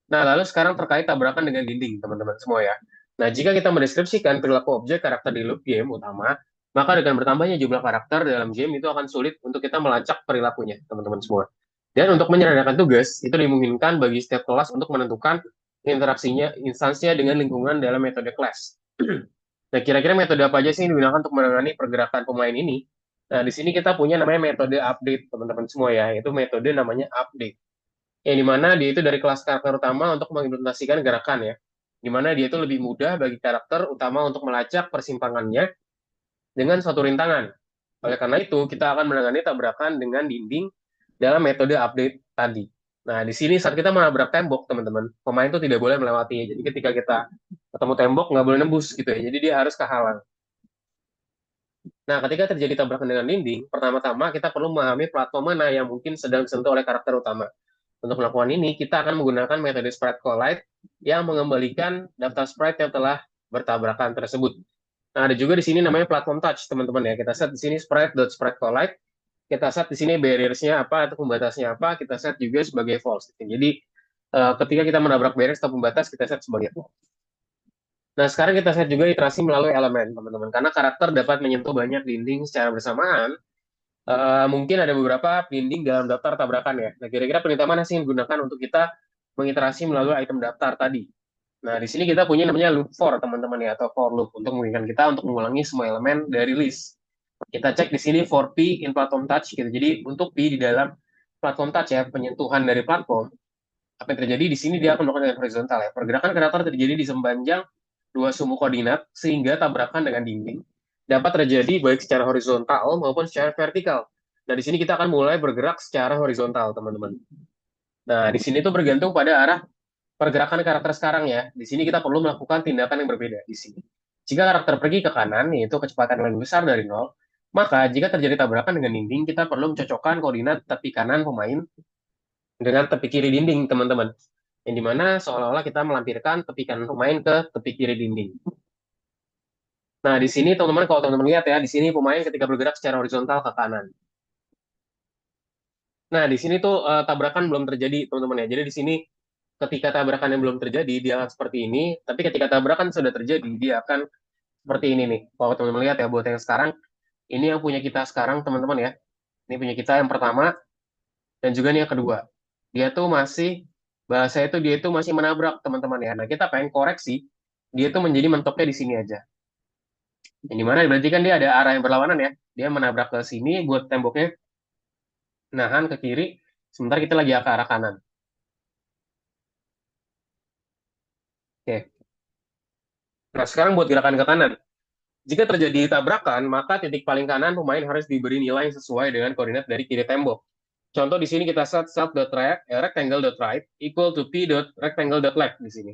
Nah, lalu sekarang terkait tabrakan dengan dinding, teman-teman semua ya. Nah, jika kita mendeskripsikan perilaku objek karakter di loop game utama, maka dengan bertambahnya jumlah karakter dalam game itu akan sulit untuk kita melacak perilakunya, teman-teman semua. Dan untuk menyederhanakan tugas, itu dimungkinkan bagi setiap kelas untuk menentukan interaksinya, instansinya dengan lingkungan dalam metode class. Nah, kira-kira metode apa aja sih yang digunakan untuk menangani pergerakan pemain ini? Nah, di sini kita punya namanya metode update, teman-teman semua ya, yaitu metode namanya update yang dimana dia itu dari kelas karakter utama untuk mengimplementasikan gerakan ya, dimana dia itu lebih mudah bagi karakter utama untuk melacak persimpangannya dengan suatu rintangan. Oleh karena itu, kita akan menangani tabrakan dengan dinding dalam metode update tadi. Nah, di sini saat kita menabrak tembok, teman-teman, pemain itu tidak boleh melewatinya. Jadi ketika kita ketemu tembok, nggak boleh nembus gitu ya. Jadi dia harus kehalang. Nah, ketika terjadi tabrakan dengan dinding, pertama-tama kita perlu memahami platform mana yang mungkin sedang disentuh oleh karakter utama. Untuk melakukan ini, kita akan menggunakan metode sprite collide yang mengembalikan daftar sprite yang telah bertabrakan tersebut. Nah, ada juga di sini namanya platform touch, teman-teman ya. Kita set di sini sprite.sprite collide. Kita set di sini barriers-nya apa atau pembatasnya apa. Kita set juga sebagai false. Jadi, ketika kita menabrak barriers atau pembatas, kita set sebagai false. Nah, sekarang kita set juga iterasi melalui elemen, teman-teman. Karena karakter dapat menyentuh banyak dinding secara bersamaan, mungkin ada beberapa dinding dalam daftar tabrakan ya. Nah, kira-kira perintah mana sih yang digunakan untuk kita mengiterasi melalui item daftar tadi? Nah, di sini kita punya namanya loop for, teman-teman ya, atau for loop, untuk memungkinkan kita untuk mengulangi semua elemen dari list. Kita cek di sini for P in platform touch, gitu. Jadi, untuk P di dalam platform touch ya, penyentuhan dari platform, apa yang terjadi di sini dia akan melakukan dengan horizontal ya. Pergerakan karakter terjadi di sepanjang dua sumbu koordinat sehingga tabrakan dengan dinding dapat terjadi baik secara horizontal maupun secara vertikal. Nah, di sini kita akan mulai bergerak secara horizontal, teman-teman. Nah, di sini tuh bergantung pada arah pergerakan karakter sekarang ya. Di sini kita perlu melakukan tindakan yang berbeda di sini. Jika karakter pergi ke kanan, yaitu kecepatan yang lebih besar dari nol, maka jika terjadi tabrakan dengan dinding, kita perlu mencocokkan koordinat tepi kanan pemain dengan tepi kiri dinding, teman-teman. Yang dimana seolah-olah kita melampirkan tepi kanan pemain ke tepi kiri dinding. Nah, di sini teman-teman, kalau teman-teman lihat ya, di sini pemain ketika bergerak secara horizontal ke kanan. Nah, di sini tuh tabrakan belum terjadi, teman-teman ya. Jadi di sini ketika tabrakan yang belum terjadi, dia akan seperti ini. Tapi ketika tabrakan sudah terjadi, dia akan seperti ini nih. Kalau teman-teman lihat ya, buat yang sekarang, ini yang punya kita sekarang, teman-teman ya. Ini punya kita yang pertama, dan juga ini yang kedua. Dia tuh masih, bahasa itu dia itu masih menabrak, teman-teman ya. Nah, kita pengen koreksi, dia tuh menjadi mentoknya di sini aja. Yang dimana berarti kan dia ada arah yang berlawanan ya. Dia menabrak ke sini buat temboknya nahan ke kiri, sementara kita lagi ke arah kanan. Oke. Nah, sekarang buat gerakan ke kanan. Jika terjadi tabrakan, maka titik paling kanan pemain harus diberi nilai yang sesuai dengan koordinat dari kiri tembok. Contoh di sini kita set rectangle.right equal to p.rectangle.left di sini.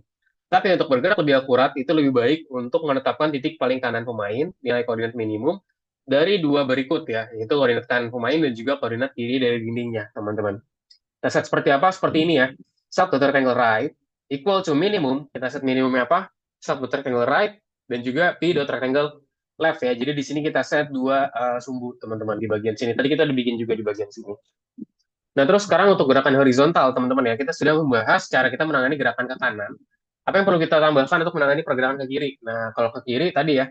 Tapi untuk bergerak lebih akurat, itu lebih baik untuk menetapkan titik paling kanan pemain, nilai koordinat minimum, dari dua berikut ya, yaitu koordinat kanan pemain dan juga koordinat kiri dari dindingnya, teman-teman. Kita set seperti apa? Seperti ini ya. Rectangle right equal to minimum. Kita set minimumnya apa? Rectangle right dan juga p.rectangle left ya. Jadi di sini kita set dua sumbu teman-teman di bagian sini. Tadi kita udah bikin juga di bagian sini. Nah, terus sekarang untuk gerakan horizontal, teman-teman ya, kita sudah membahas cara kita menangani gerakan ke kanan. Apa yang perlu kita tambahkan untuk menangani pergerakan ke kiri? Nah, kalau ke kiri tadi ya,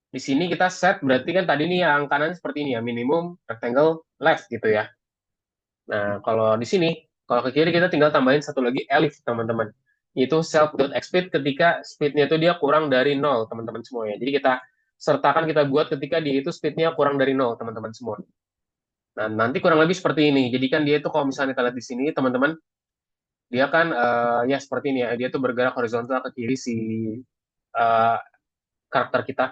di sini kita set berarti kan tadi nih yang kanan seperti ini ya, minimum rectangle left gitu ya. Nah, kalau di sini, kalau ke kiri kita tinggal tambahin satu lagi elif, teman-teman. Itu self.xspeed ketika speednya itu dia kurang dari nol, teman-teman semua ya. Jadi kita sertakan kita buat ketika dia itu speednya kurang dari nol, teman-teman semua. Nah, nanti kurang lebih seperti ini. Jadi kan dia itu kalau misalnya kita lihat di sini, teman-teman, dia kan ya seperti ini ya. Dia tuh bergerak horizontal ke kiri si eh, karakter kita.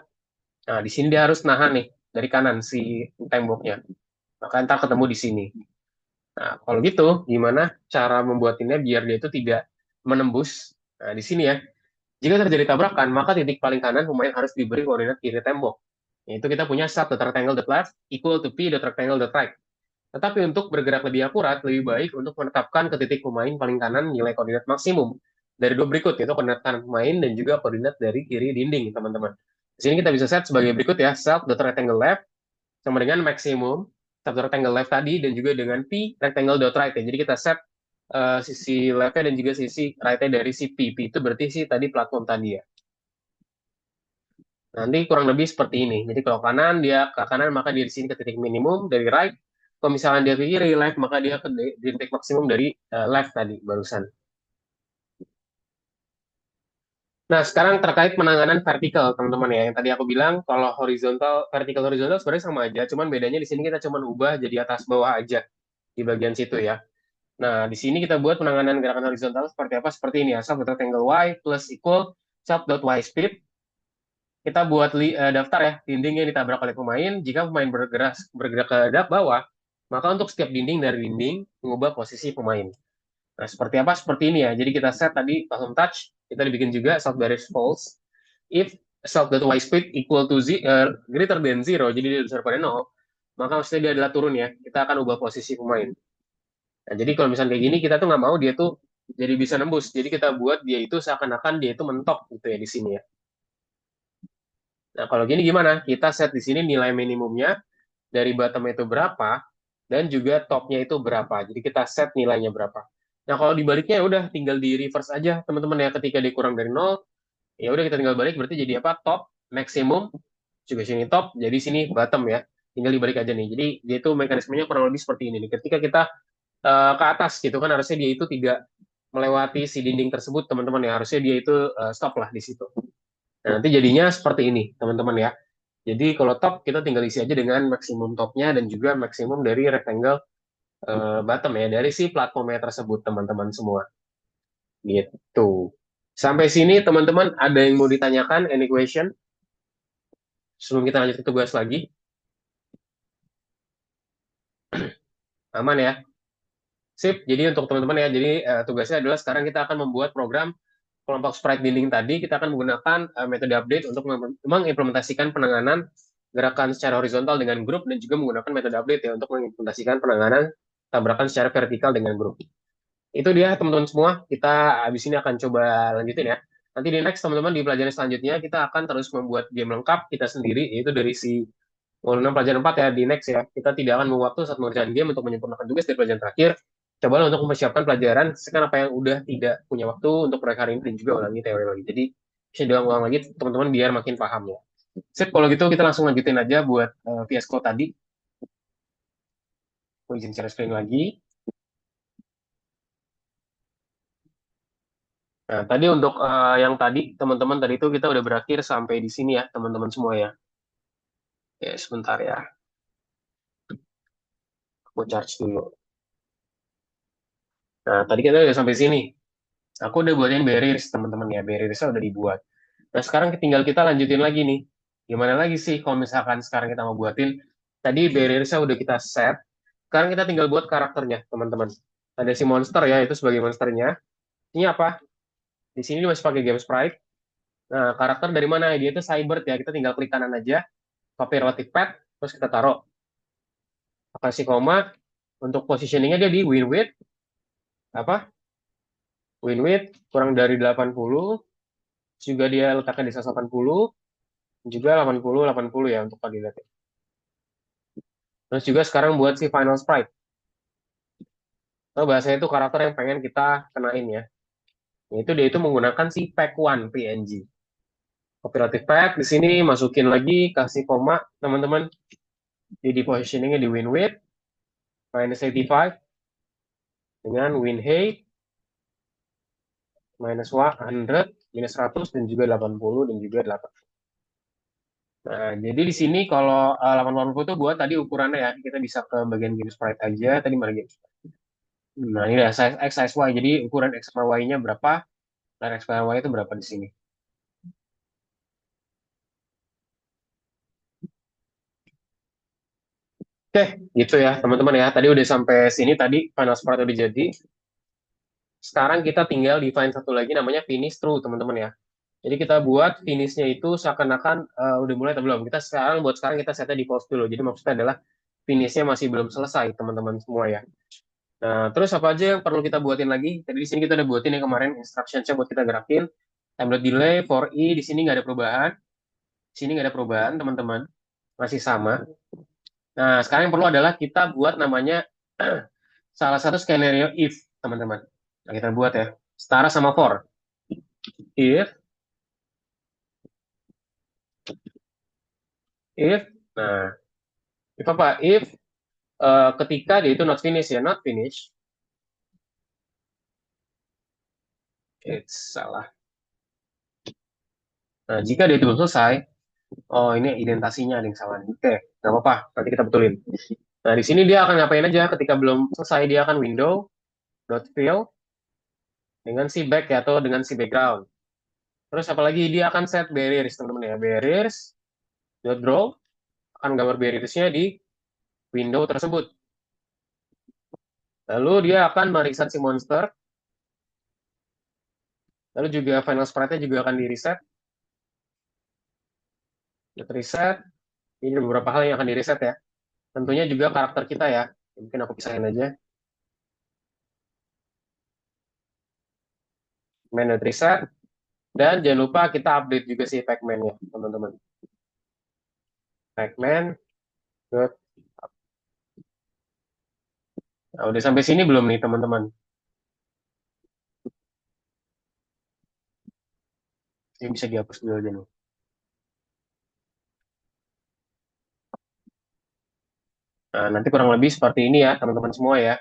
Nah, di sini dia harus nahan nih dari kanan si temboknya. Maka ntar ketemu di sini. Nah, kalau gitu, gimana cara membuatnya biar dia itu tidak menembus? Nah, di sini ya, jika terjadi tabrakan, maka titik paling kanan pemain harus diberi koordinat kiri tembok. Yaitu kita punya sub.rectangle.left equal to p.rectangle.right. Tetapi untuk bergerak lebih akurat, lebih baik untuk menetapkan ke titik pemain paling kanan nilai koordinat maksimum dari dua berikut, yaitu koordinat kanan pemain dan juga koordinat dari kiri dinding, teman-teman. Di sini kita bisa set sebagai berikut ya, self.rectangle left sama dengan maksimum satu rectangle left tadi dan juga dengan p rectangle dot right ya. Jadi kita set sisi left-nya dan juga sisi right-nya dari si p. P itu berarti sih tadi platform tadi ya. Nanti kurang lebih seperti ini. Jadi kalau kanan dia ke kanan maka dia di sini ke titik minimum dari right. Kalau misalnya dia ke kiri left maka dia ke titik maksimum dari left tadi barusan. Nah, sekarang terkait penanganan vertikal, teman-teman ya. Yang tadi aku bilang, kalau horizontal, vertikal horizontal sebenarnya sama aja, cuman bedanya di sini kita cuman ubah jadi atas bawah aja di bagian situ ya. Nah, di sini kita buat penanganan gerakan horizontal seperti apa? Seperti ini ya, sub.rectangle y plus equal sub.y speed. Kita buat daftar ya, dinding yang ditabrak oleh pemain. Jika pemain bergerak ke bawah, maka untuk setiap dinding dari dinding, mengubah posisi pemain. Nah, seperti apa? Seperti ini ya. Jadi kita set tadi custom touch, kita dibikin juga self baris false. If self.y speed equal to greater than 0, jadi dia besar pada 0, maka maksudnya dia adalah turun ya. Kita akan ubah posisi pemain. Nah, jadi kalau misalnya kayak gini, kita tuh nggak mau dia tuh jadi bisa nembus. Jadi kita buat dia itu seakan-akan dia itu mentok gitu ya di sini ya. Nah, kalau gini gimana? Kita set di sini nilai minimumnya dari bottom itu berapa dan juga topnya itu berapa. Jadi kita set nilainya berapa. Nah, kalau dibaliknya ya udah tinggal di reverse aja teman-teman ya. Ketika dia kurang dari 0, ya udah kita tinggal balik berarti jadi apa? Top, maksimum, juga sini top, jadi sini bottom ya. Tinggal dibalik aja nih. Jadi dia itu mekanismenya kurang lebih seperti ini nih. Ketika kita ke atas gitu kan harusnya dia itu tidak melewati si dinding tersebut teman-teman ya. Harusnya dia itu stop lah di situ. Nah, nanti jadinya seperti ini teman-teman ya. Jadi kalau top kita tinggal isi aja dengan maksimum topnya dan juga maksimum dari rectangle bottom ya dari si platformnya tersebut teman-teman semua. Gitu. Sampai sini teman-teman ada yang mau ditanyakan? Any question? Sebelum kita lanjut ke tugas lagi. Aman ya? Sip. Jadi untuk teman-teman ya, jadi tugasnya adalah sekarang kita akan membuat program kelompok sprite building tadi. Kita akan menggunakan metode update untuk mengimplementasikan penanganan gerakan secara horizontal dengan grup dan juga menggunakan metode update ya untuk mengimplementasikan penanganan tabrakan secara vertikal dengan grup. Itu dia teman-teman semua. Kita habis ini akan coba lanjutin ya. Nanti di next teman-teman di pelajaran selanjutnya kita akan terus membuat game lengkap kita sendiri yaitu dari si Modul 6 pelajaran 4 ya di next ya. Kita tidak akan membuat waktu saat mengerjakan game untuk menyempurnakan tugas dari pelajaran terakhir. Cobalah untuk mempersiapkan pelajaran sekarang apa yang udah tidak punya waktu untuk proyek hari ini dan juga ulangi teori lagi. Jadi bisa diulang-ulang lagi teman-teman biar makin paham ya. Sip, kalau gitu kita langsung lanjutin aja buat VS Code tadi. Aku izin share screen lagi. Nah, tadi untuk yang tadi, teman-teman tadi itu kita udah berakhir sampai di sini ya, teman-teman semua ya. Ya, sebentar ya. Aku charge dulu. Nah, tadi kita udah sampai sini. Aku udah buatin barriers, teman-teman ya. Barriersnya udah dibuat. Nah, sekarang tinggal kita lanjutin lagi nih. Gimana lagi sih kalau misalkan sekarang kita mau buatin, tadi barriersnya udah kita set. Sekarang kita tinggal buat karakternya, teman-teman. Ada si monster ya, itu sebagai monsternya. Ini apa? Di sini dia masih pakai game sprite. Nah, karakter dari mana? Dia itu Cybert ya. Kita tinggal klik kanan aja, copy relative path, terus kita taruh. Kasih koma. Untuk positioningnya dia di win width, apa? Win width kurang dari 80. Juga dia letaknya di 180. Juga 80, 80 ya untuk koordinatnya. Terus juga sekarang buat si final sprite. Nah, bahasanya itu karakter yang pengen kita kenain ya. Yaitu dia itu menggunakan si pack1 PNG. Cooperative pack di sini masukin lagi kasih koma teman-teman. Jadi positioningnya di win width minus 85 dengan win height minus 100 minus 100 dan juga 80 dan juga 8. Nah, jadi di sini kalau 880 itu buat tadi ukurannya ya, kita bisa ke bagian game sprite aja. Tadi mana game sprite? Nah, ini ya size X, size Y. Jadi ukuran X per Y-nya berapa, dan X per Y itu berapa di sini. Oke, gitu ya teman-teman ya. Tadi udah sampai sini, tadi final sprite udah jadi. Sekarang kita tinggal define satu lagi namanya finish true, teman-teman ya. Jadi kita buat finishnya itu seakan-akan udah mulai atau belum. Sekarang kita setnya di false dulu. Jadi maksudnya adalah finishnya masih belum selesai, teman-teman semua ya. Nah, terus apa aja yang perlu kita buatin lagi? Tadi di sini kita udah buatin yang kemarin instructions-nya buat kita gerakin. Time delay for i di sini nggak ada perubahan. Di sini nggak ada perubahan, teman-teman. Masih sama. Nah, sekarang yang perlu adalah kita buat namanya salah satu skenario if, teman-teman. Nah, kita buat ya. Setara sama for. If, if, nah, if apa? If ketika dia itu not finish ya, not finish. It's salah. Nah, jika dia itu belum selesai, oh ini identasinya ada yang salah. Oke, nggak apa-apa, nanti kita betulin. Nah, di sini dia akan ngapain aja ketika belum selesai, dia akan window dot fill dengan si back ya, atau dengan si background. Terus apalagi dia akan set barriers, teman-teman ya. Barriers dot draw akan gambar barriersnya di window tersebut. Lalu dia akan mereset si monster. Lalu juga final sprite-nya juga akan di reset. Reset. Ini beberapa hal yang akan di reset ya. Tentunya juga karakter kita ya. Mungkin aku pisahin aja. Main reset. Dan jangan lupa kita update juga si Pacman ya, teman-teman. Pacman. Nah, udah sampai sini belum nih, teman-teman? Ini bisa dihapus dulu aja nih. Nah, nanti kurang lebih seperti ini ya, teman-teman semua ya.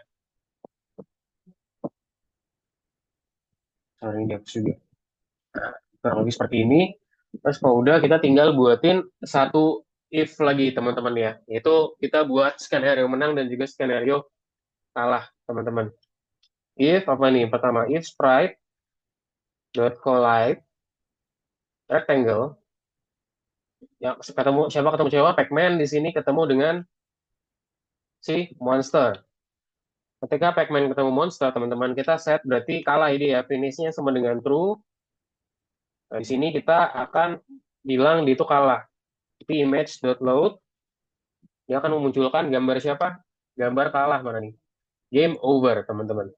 Nah, ini dihapus juga. Nah, kurang lebih seperti ini. Terus kalau udah, kita tinggal buatin satu if lagi, teman-teman ya. Yaitu kita buat skenario menang dan juga skenario kalah, teman-teman. If apa nih? Pertama, if sprite dot collide rectangle. Ya, ketemu siapa ketemu siapa? Pacman di sini ketemu dengan si monster. Ketika Pac-Man ketemu monster, teman-teman kita set berarti kalah ini ya. Finishnya sama dengan true. Nah, di sini kita akan bilang di itu kalah. Di image.load, dia akan memunculkan gambar siapa? Gambar kalah mana nih? Game over, teman-teman.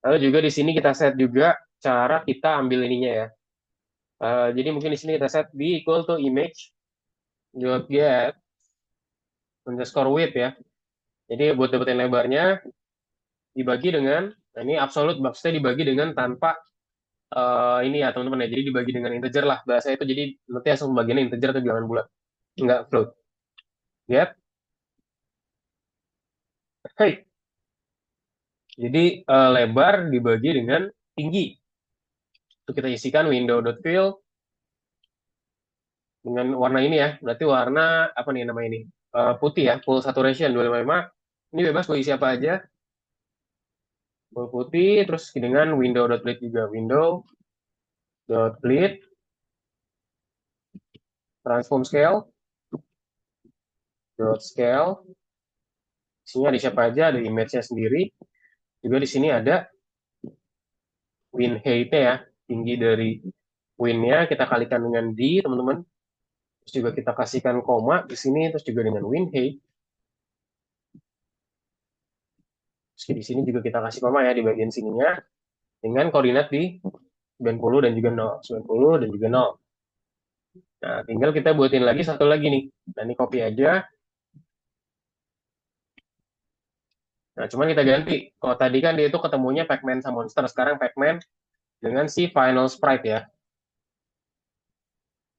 Lalu juga di sini kita set juga cara kita ambil ininya ya. Jadi mungkin di sini kita set b equal to image dot get underscore width ya. Jadi buat dapetin lebarnya dibagi dengan, nah ini absolute maksudnya dibagi dengan tanpa ini ya teman-teman ya. Jadi dibagi dengan integer lah bahasa itu. Jadi nanti langsung bagiannya integer atau bilangan bulat. Enggak float. Get. Hey. Jadi lebar dibagi dengan tinggi. Itu kita isikan window.fill dengan warna ini ya. Berarti warna apa nih namanya ini? Putih ya, full saturation 255. Ini bebas mau isi apa aja. Full putih terus dengan window.bleed juga. Window.bleed transform scale dot scale. Isinya ada siapa aja, ada image-nya sendiri. Juga di sini ada win height-nya ya. Tinggi dari win-nya kita kalikan dengan D, teman-teman. Terus juga kita kasihkan koma di sini, terus juga dengan win height. Terus di sini juga kita kasih koma ya di bagian sininya. Dengan koordinat di 90 dan juga 0. 90 dan juga 0. Nah, tinggal kita buatin lagi satu lagi nih. Nah, ini copy aja. Nah, cuman kita ganti. Kalau tadi kan dia itu ketemunya Pac-Man sama monster. Sekarang Pac-Man dengan si final sprite ya.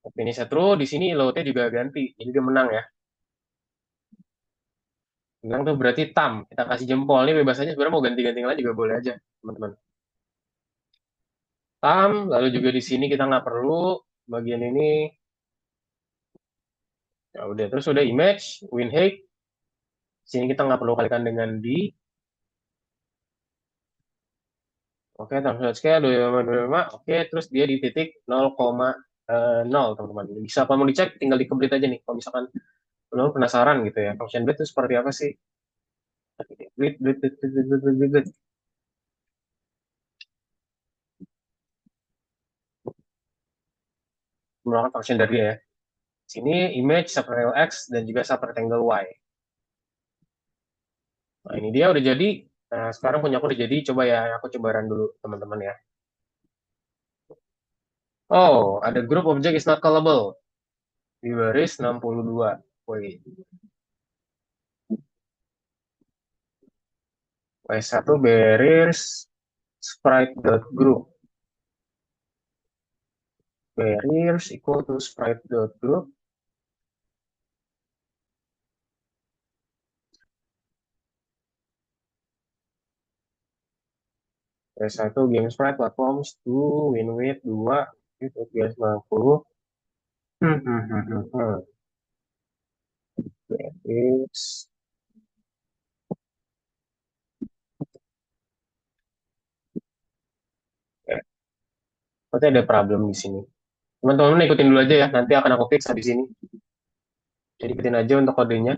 Finish true, di sini load-nya juga ganti. Jadi dia menang ya. Menang tuh berarti tam. Kita kasih jempol. Ini bebas aja. Sebenarnya mau ganti-ganti lagi juga boleh aja, teman-teman. Tam, lalu juga di sini kita nggak perlu bagian ini. Ya udah, terus udah image, win height. Sini kita nggak perlu kalikan dengan D. Oke, transfer scale 25. Oke, terus dia di titik 0,0, teman-teman. Bisa kalau mau dicek, tinggal dikeblit aja nih. Kalau misalkan lo penasaran gitu ya, function blit itu seperti apa sih? Blit, blit, blit, blit, blit, blit, blit, blit. Menggunakan function dari dia ya. Sini image, subrectangle X, dan juga subrectangle Y. Nah, ini dia udah jadi. Nah, sekarang punya aku udah jadi. Coba ya, aku coba run dulu, teman-teman ya. Oh, ada group object is not callable. Di baris 62. Wait. W1 baris sprite.group. Barriers equal to sprite.group. W1 game sprite platforms 2 win with 2 itu 390. Hmm, hmm, hmm, hmm, hmm. Barriers. Ya, berarti ada problem di sini. Teman-teman ikutin dulu aja ya, nanti akan aku fix habis ini. Jadi ikutin aja untuk kodenya.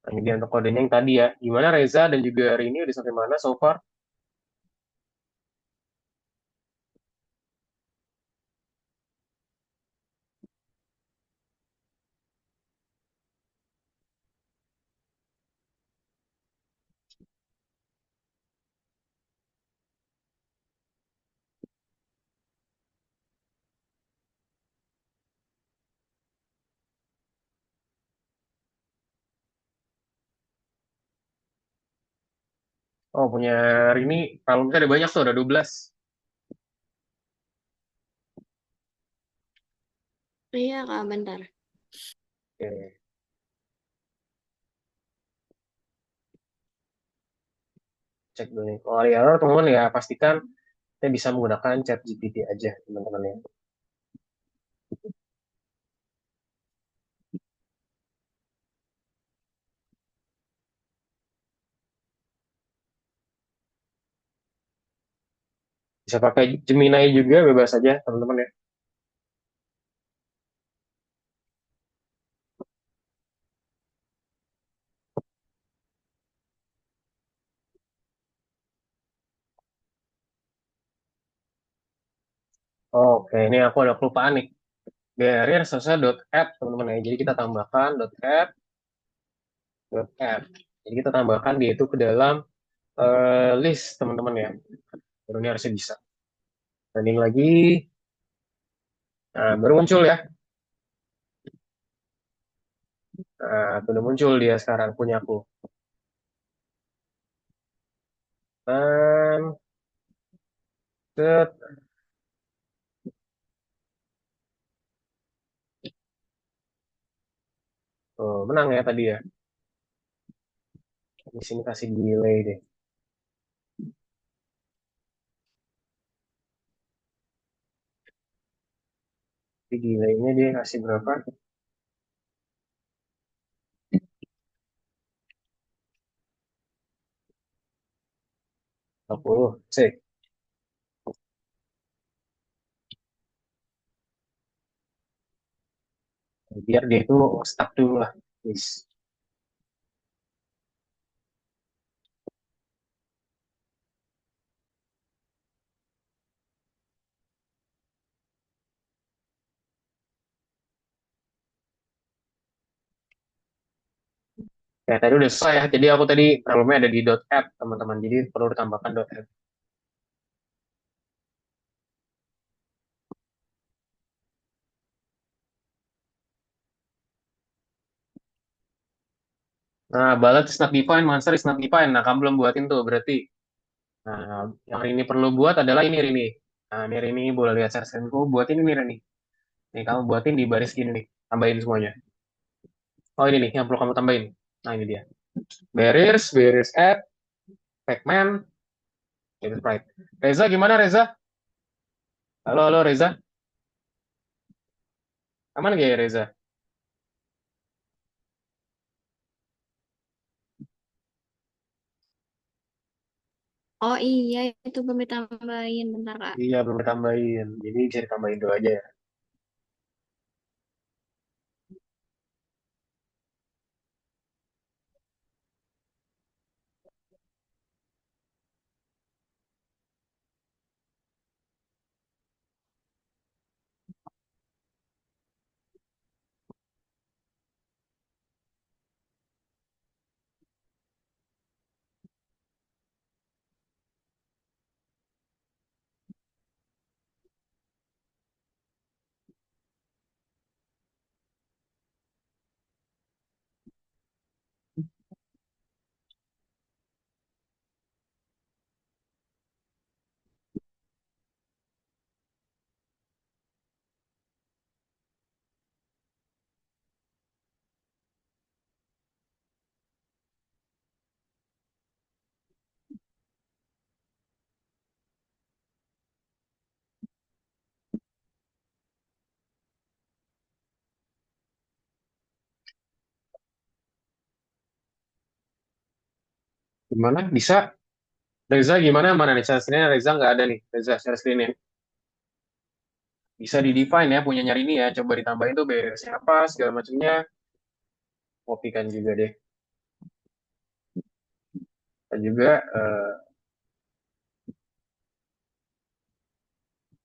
Nah, ini dia untuk kodenya yang tadi ya. Gimana Reza dan juga Rini udah sampai mana so far? Oh, punya Rini, kalau kita ada banyak tuh, ada 12. Iya, Kak, bentar. Oke, cek dulu nih. Kalau ada error, teman-teman ya pastikan kita bisa menggunakan chat GPT aja, teman-teman ya. Bisa pakai Gemini juga, bebas aja teman-teman ya. Oke, ini aku ada kelupaan nih. Barrier selesai .app teman-teman ya. Jadi kita tambahkan .app, .app. Jadi kita tambahkan dia itu ke dalam list teman-teman ya. Baru ini harusnya bisa. Landing lagi. Nah, baru muncul ya. Nah, sudah muncul dia sekarang punya aku. Dan set. Oh, menang ya tadi ya. Di sini kasih delay deh. Di delaynya dia kasih berapa? 40. Cek. Biar dia itu stuck dulu lah. Yes. Ya, tadi udah selesai ya. Jadi aku tadi problemnya ada di .app, teman-teman. Jadi perlu ditambahkan .app. Nah, bullet is not defined, monster is not defined. Nah, kamu belum buatin tuh, berarti. Nah, yang ini perlu buat adalah ini, Rini. Nah, ini Rini boleh lihat share screen-ku. Buatin ini, Rini. Nih, kamu buatin di baris gini nih. Tambahin semuanya. Oh, ini nih, yang perlu kamu tambahin. Nah, ini dia. Barriers app, Pacman, itu sprite. Reza, gimana Reza? Halo, halo Reza. Aman gak ya Reza? Oh iya, itu belum ditambahin. Bentar, Kak. Iya, belum ditambahin. Jadi bisa ditambahin dulu aja ya. Gimana? Bisa? Reza gimana? Mana nih share screen-nya? Reza nggak ada nih. Reza share screen-nya. Bisa di-define ya, punya nyari ini ya. Coba ditambahin tuh barrier apa, segala macamnya. Kopikan juga deh. Dan juga,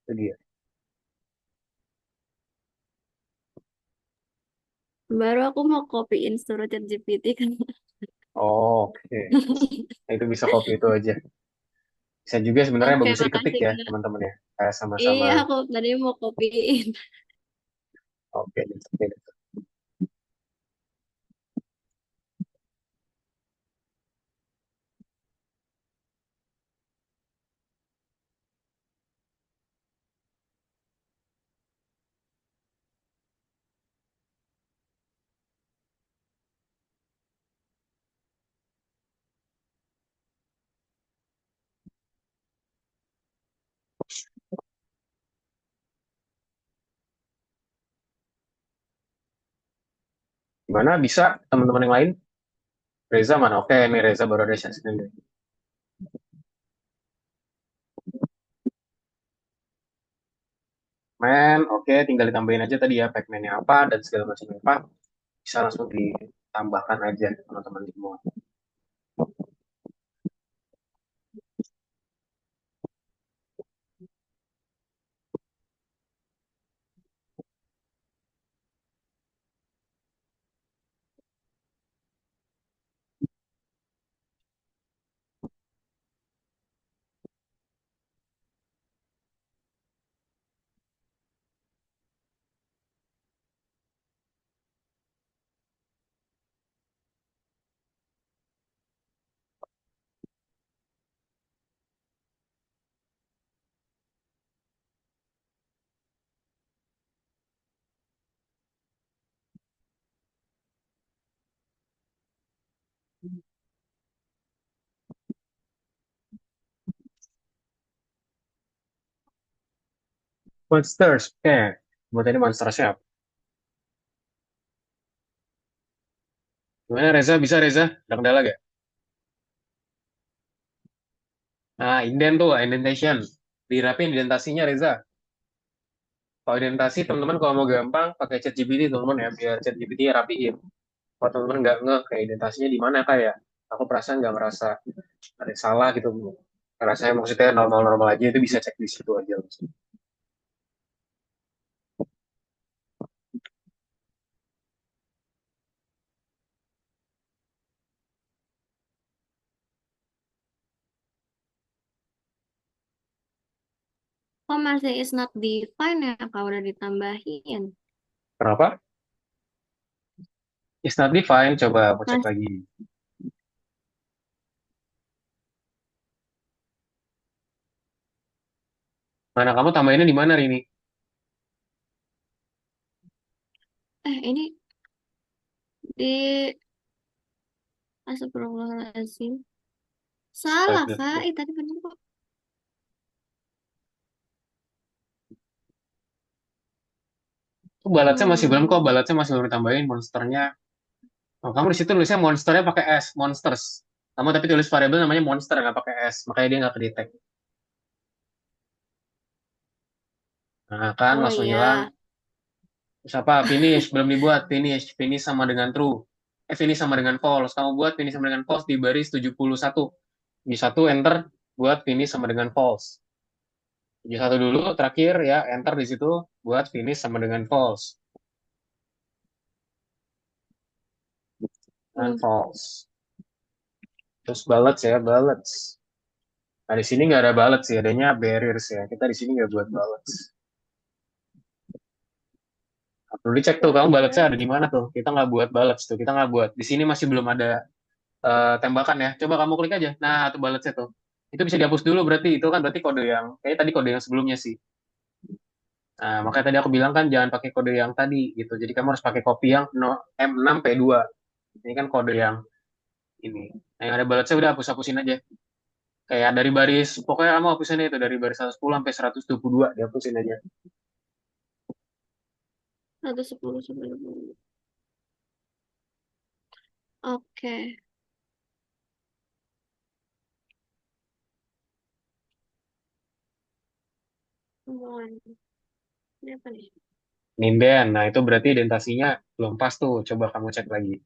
itu dia. Baru aku mau copyin suruh ChatGPT kan. Oke. Nah, itu bisa copy itu aja. Bisa juga sebenarnya Oke, bagusnya diketik makasih ya, bener. teman-teman ya. Kayak sama-sama. Iya, aku tadi mau copyin. Oke, oke. Gimana? Bisa teman-teman yang lain? Reza mana? Oke, ini Reza baru ada share screen. Pacman, oke, tinggal ditambahin aja tadi ya Pacman-nya apa dan segala macamnya apa, bisa langsung ditambahkan aja teman-teman semua. Monsters, oke. Buat ini Monster Chef. Gimana Reza? Bisa Reza? Ada kendala gak? Nah, indent tuh, indentation. Dirapin indentasinya Reza. Kalau indentasi teman-teman kalau mau gampang pakai ChatGPT teman-teman ya, biar ChatGPT rapiin. Kalau teman-teman nggak ngeh kayak identitasnya di mana kayak, aku perasaan nggak ngerasa ada yang salah gitu. Karena saya maksudnya normal-normal aja itu bisa cek di situ aja. Kok masih is not defined ya kalau udah ditambahin? Kenapa? It's not defined. Coba aku cek Mas, lagi. Mana kamu tambahinnya di mana Rini? ini di Astagfirullahaladzim. Salah, Kak. Tadi bener kok. Oh, balatnya masih belum kok, Hmm. balatnya masih belum ditambahin monsternya. Oh, kamu di situ tulisnya monsternya pakai S, monsters. Kamu tapi tulis variabel namanya monster nggak pakai S, makanya dia nggak kedetek. Nah kan Oh langsung hilang. iya. Terus apa? Finish belum dibuat. Finish, finish sama dengan true. Finish sama dengan false. Kamu buat finish sama dengan false di baris 71. Di satu enter buat finish sama dengan false. 71 dulu terakhir ya, enter di situ buat finish sama dengan false. Dan Hmm. false. Terus balance ya, balance. Nah, di sini nggak ada balance sih, adanya barriers ya. Kita di sini nggak buat balance. Nah, perlu dicek tuh, kamu balance-nya ada di mana tuh. Kita nggak buat balance tuh, kita nggak buat. Di sini masih belum ada tembakan ya. Coba kamu klik aja. Nah, itu balance-nya tuh. Itu bisa dihapus dulu berarti. Itu kan berarti kode yang, kayaknya tadi kode yang sebelumnya sih. Nah, makanya tadi aku bilang kan jangan pakai kode yang tadi gitu. Jadi kamu harus pakai copy yang M6P2. Ini kan kode yang ini. Nah, yang ada balance-nya udah hapus-hapusin aja. Kayak dari baris, pokoknya kamu hapusin itu dari baris 110 sampai 122 dihapusin aja. 110 90. Oke. Mohon. Ini apa nih? Ninden, nah itu berarti identasinya belum pas tuh. Coba kamu cek lagi.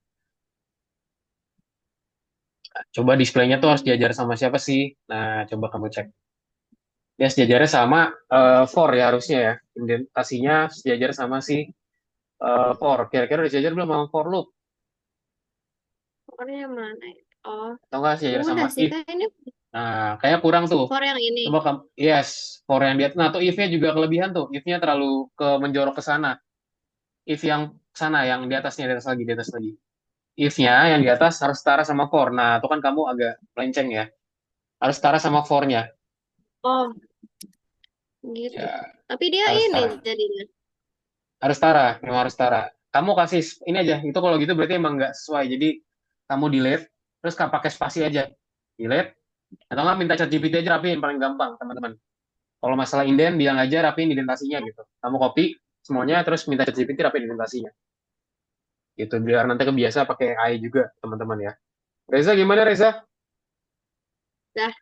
Coba displaynya tuh harus Hmm. diajar sama siapa sih? Nah, coba kamu cek. Dia sejajarnya sama for ya harusnya ya. Indentasinya sejajar sama si for. Kira-kira udah sejajar belum sama for loop? Pokoknya yang mana ya? Oh, Atau enggak sejajar sama udah sih if? Kak ini Nah, kayak kurang tuh. for yang ini. Coba kamu, yes, for yang dia. Nah, tuh if-nya juga kelebihan tuh. If-nya terlalu ke menjorok ke sana. If yang sana, yang di atasnya, di atas lagi, di atas lagi. If-nya yang di atas harus setara sama for. Nah, itu kan kamu agak melenceng ya. Harus setara sama for-nya. Oh, gitu. Ya, Tapi dia harus ini setara. jadinya. Harus setara, memang harus setara. Kamu kasih ini aja, itu kalau gitu berarti emang nggak sesuai. Jadi kamu delete, terus kamu pakai spasi aja. Delete, atau nggak minta chat GPT aja rapiin, paling gampang teman-teman. Kalau masalah inden, bilang aja rapiin identasinya gitu. Kamu copy semuanya, terus minta chat GPT rapiin identasinya. Gitu, biar nanti kebiasa pakai AI juga teman-teman ya. Reza gimana Reza? Dah,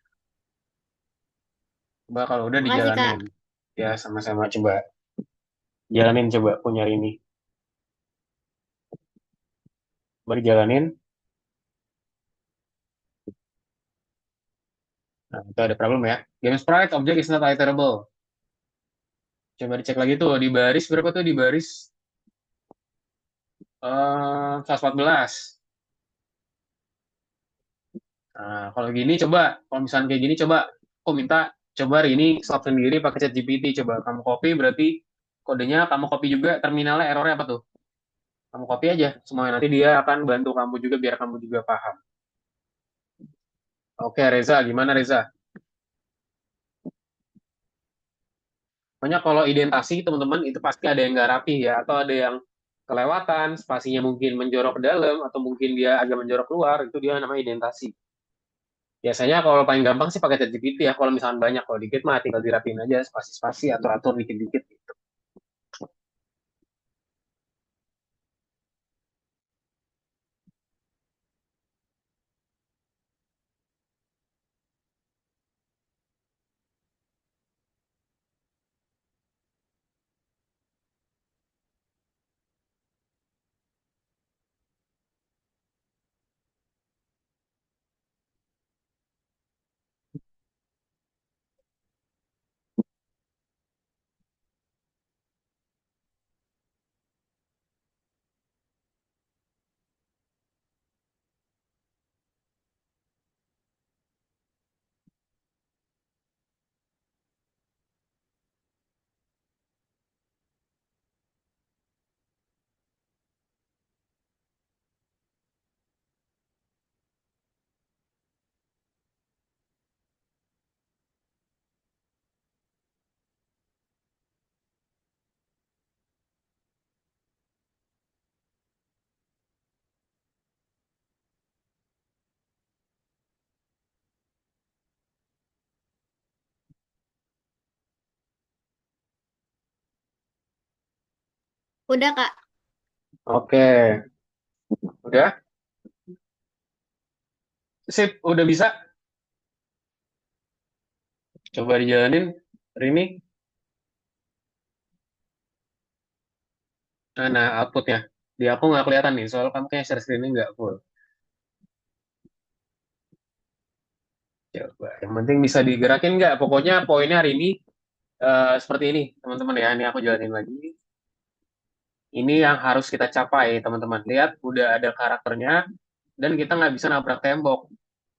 Coba kalau udah makasih Kak. dijalanin. Ya sama-sama coba. Jalanin coba punya ini. Baru jalanin. Nah, itu ada problem ya. Game sprite object is not iterable. Coba dicek lagi tuh di baris berapa tuh di baris 114. Nah, kalau gini coba, kalau misalnya kayak gini coba, aku minta coba hari ini swap sendiri pakai ChatGPT. Coba kamu copy berarti kodenya kamu copy juga terminalnya errornya apa tuh? Kamu copy aja semuanya nanti dia akan bantu kamu juga biar kamu juga paham. Oke Reza, gimana Reza? Pokoknya kalau identasi teman-teman itu pasti ada yang nggak rapi ya, atau ada yang kelewatan, spasinya mungkin menjorok ke dalam, atau mungkin dia agak menjorok keluar, itu dia namanya identasi. Biasanya kalau paling gampang sih pakai ChatGPT ya, kalau misalnya banyak, kalau dikit mah tinggal dirapin aja spasi-spasi, atur-atur dikit-dikit. Udah Kak, Oke, udah? Sip, udah bisa? Coba dijalanin, Rini. Nah, outputnya. Di aku nggak kelihatan nih, soal kamu kayak share screen-nya nggak full. Coba, yang penting bisa digerakin nggak? Pokoknya poinnya hari ini seperti ini, teman-teman ya. Ini aku jalanin lagi. Ini yang harus kita capai, teman-teman. Lihat, udah ada karakternya, dan kita nggak bisa nabrak tembok.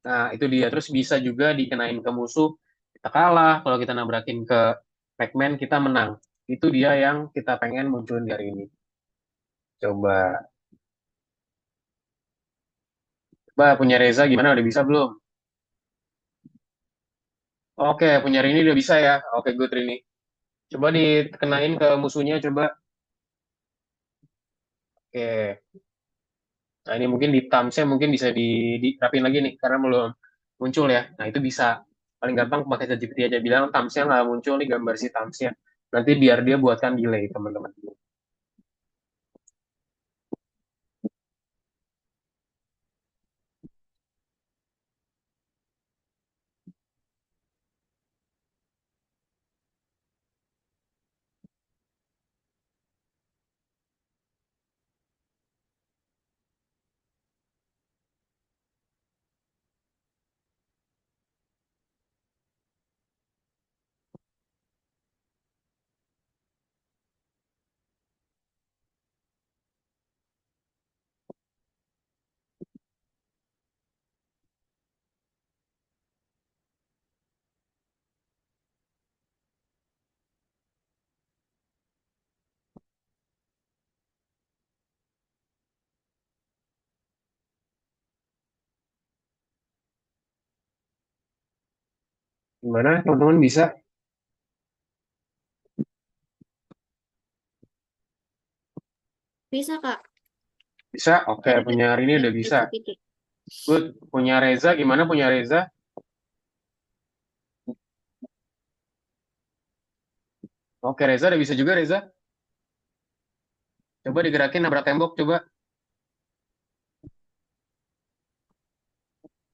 Nah, itu dia. Terus bisa juga dikenain ke musuh, kita kalah. Kalau kita nabrakin ke Pac-Man, kita menang. Itu dia yang kita pengen munculin di hari ini. Coba. Coba punya Reza gimana? Udah bisa belum? Oke, punya Rini udah bisa ya. Oke, good Rini. Coba dikenain ke musuhnya, coba. Oke. Nah, ini mungkin di thumbsnya mungkin bisa dirapin lagi nih, karena belum muncul ya. Nah, itu bisa. Paling gampang pakai ChatGPT aja bilang thumbsnya nggak muncul nih gambar si thumbsnya. Nanti biar dia buatkan delay, teman-teman. Gimana, teman-teman bisa? bisa Kak. Bisa? Oke, Tadi punya Rini udah bisa. ChatGPT. Good. Punya Reza, gimana punya Reza? Oke, Reza udah bisa juga, Reza. Coba digerakin nabrak tembok, coba.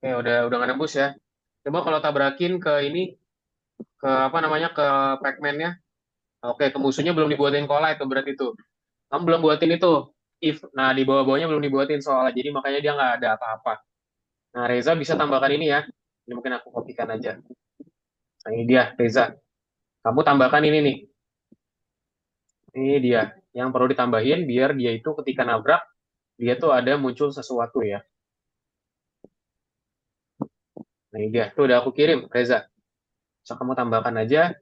Oke, udah nggak nembus ya. Coba kalau tabrakin ke ini, ke apa namanya, ke Pac-Man-nya, Oke, ke musuhnya belum dibuatin collide tuh berarti itu. Kamu belum buatin itu. If, nah di bawah-bawahnya belum dibuatin soalnya, jadi makanya dia nggak ada apa-apa. Nah, Reza bisa tambahkan ini ya. Ini mungkin aku kopikan aja. Nah, ini dia, Reza. Kamu tambahkan ini nih. Ini dia. Yang perlu ditambahin biar dia itu ketika nabrak, dia tuh ada muncul sesuatu ya. Nah, ini dia. Tuh udah aku kirim, Reza. So, kamu tambahkan aja.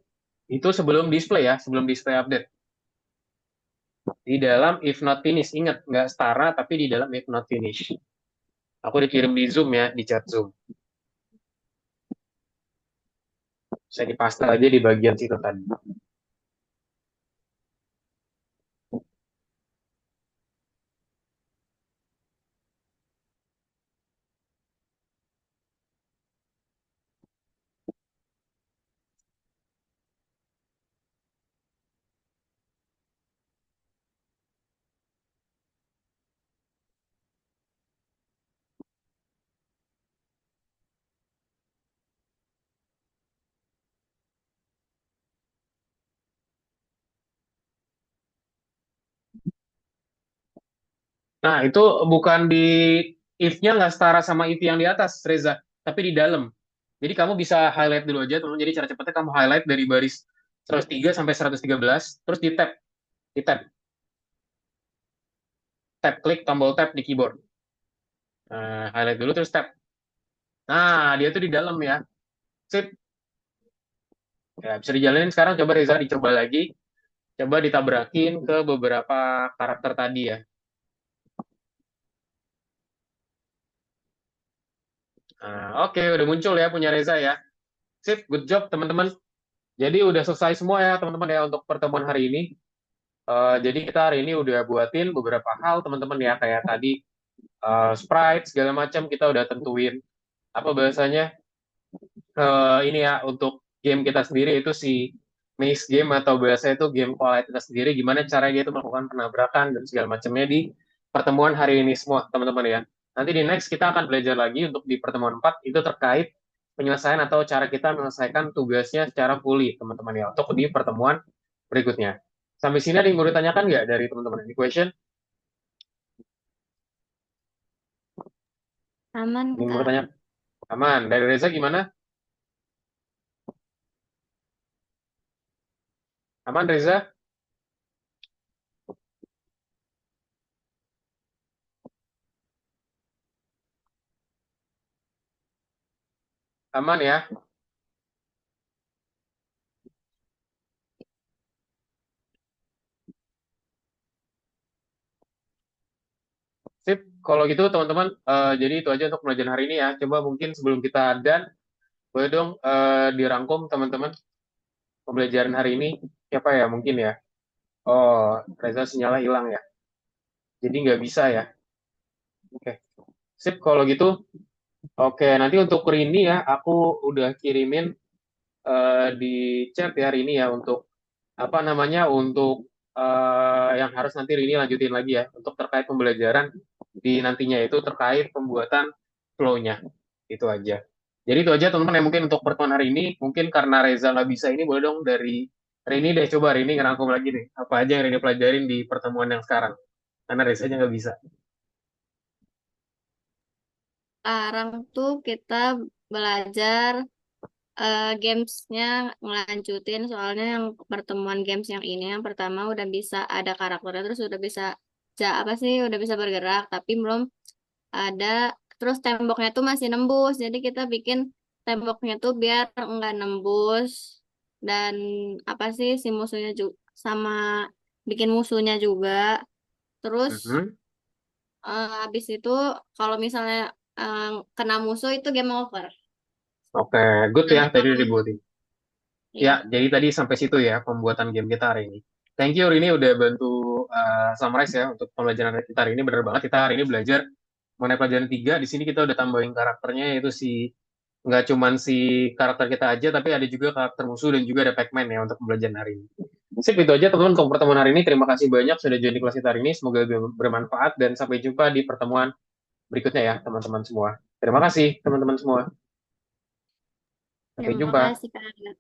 Itu sebelum display ya, sebelum display update. Di dalam if not finish. Ingat, nggak setara, tapi di dalam if not finish. Aku dikirim di Zoom ya, di chat Zoom. Saya dipaste aja di bagian situ tadi. Nah, itu bukan di if-nya nggak setara sama if yang di atas, Reza, tapi di dalam. Jadi kamu bisa highlight dulu aja, teman. Jadi cara cepatnya kamu highlight dari baris 103 sampai 113, terus di tap, klik tombol tap di keyboard. Nah, highlight dulu terus tap. Nah, dia tuh di dalam ya. Sip. Ya, bisa dijalanin sekarang. Coba Reza dicoba lagi. Coba ditabrakin ke beberapa karakter tadi ya. Nah, oke, udah muncul ya punya Reza ya. Sip, good job teman-teman. Jadi udah selesai semua ya teman-teman ya untuk pertemuan hari ini. Jadi kita hari ini udah buatin beberapa hal teman-teman ya kayak tadi sprite segala macam kita udah tentuin apa bahasanya ini ya untuk game kita sendiri itu si maze game atau biasa itu game quality kita sendiri gimana cara dia itu melakukan penabrakan dan segala macamnya di pertemuan hari ini semua teman-teman ya. Nanti di next kita akan belajar lagi untuk di pertemuan 4 itu terkait penyelesaian atau cara kita menyelesaikan tugasnya secara fully teman-teman ya untuk di pertemuan berikutnya. Sampai sini ada yang mau ditanyakan nggak dari teman-teman? Any question? Aman, Ada yang mau Kak. bertanya? Aman. Dari Reza gimana? Aman Reza? Aman ya? Sip. Kalau gitu teman-teman, jadi itu aja untuk pelajaran hari ini ya. Coba mungkin sebelum kita dan boleh dong dirangkum teman-teman pembelajaran hari ini. Siapa ya mungkin ya? Oh, Reza sinyalnya hilang ya. Jadi nggak bisa ya. Oke. Sip, kalau gitu. Oke, nanti untuk Rini ya, aku udah kirimin di chat ya hari ini ya untuk apa namanya untuk yang harus nanti Rini lanjutin lagi ya untuk terkait pembelajaran di nantinya itu terkait pembuatan flow-nya itu aja. Jadi itu aja teman-teman yang mungkin untuk pertemuan hari ini mungkin karena Reza nggak bisa ini boleh dong dari Rini deh coba Rini ngerangkum lagi deh apa aja yang Rini pelajarin di pertemuan yang sekarang karena Reza nya nggak bisa. Sekarang tuh kita belajar gamesnya ngelanjutin soalnya yang pertemuan games yang ini yang pertama udah bisa ada karakternya terus udah bisa apa sih udah bisa bergerak tapi belum ada terus temboknya tuh masih nembus jadi kita bikin temboknya tuh biar nggak nembus dan apa sih si musuhnya juga sama bikin musuhnya juga terus Mhm. habis itu kalau misalnya eh, kena musuh itu game over. Oke, good ya Nah, tadi kalau udah dibuatin. Ya, ya. jadi tadi sampai situ ya pembuatan game kita hari ini. Thank you Rini udah bantu summarize ya untuk pembelajaran kita hari ini. Bener banget kita hari ini belajar mengenai pelajaran 3. Di sini kita udah tambahin karakternya yaitu si nggak cuman si karakter kita aja tapi ada juga karakter musuh dan juga ada Pac-Man ya untuk pembelajaran hari ini. Sip, itu aja teman-teman untuk pertemuan hari ini. Terima kasih banyak sudah join di kelas kita hari ini. Semoga bermanfaat dan sampai jumpa di pertemuan berikutnya ya teman-teman semua. Terima kasih teman-teman semua. Sampai Terima jumpa. kasih, Kak.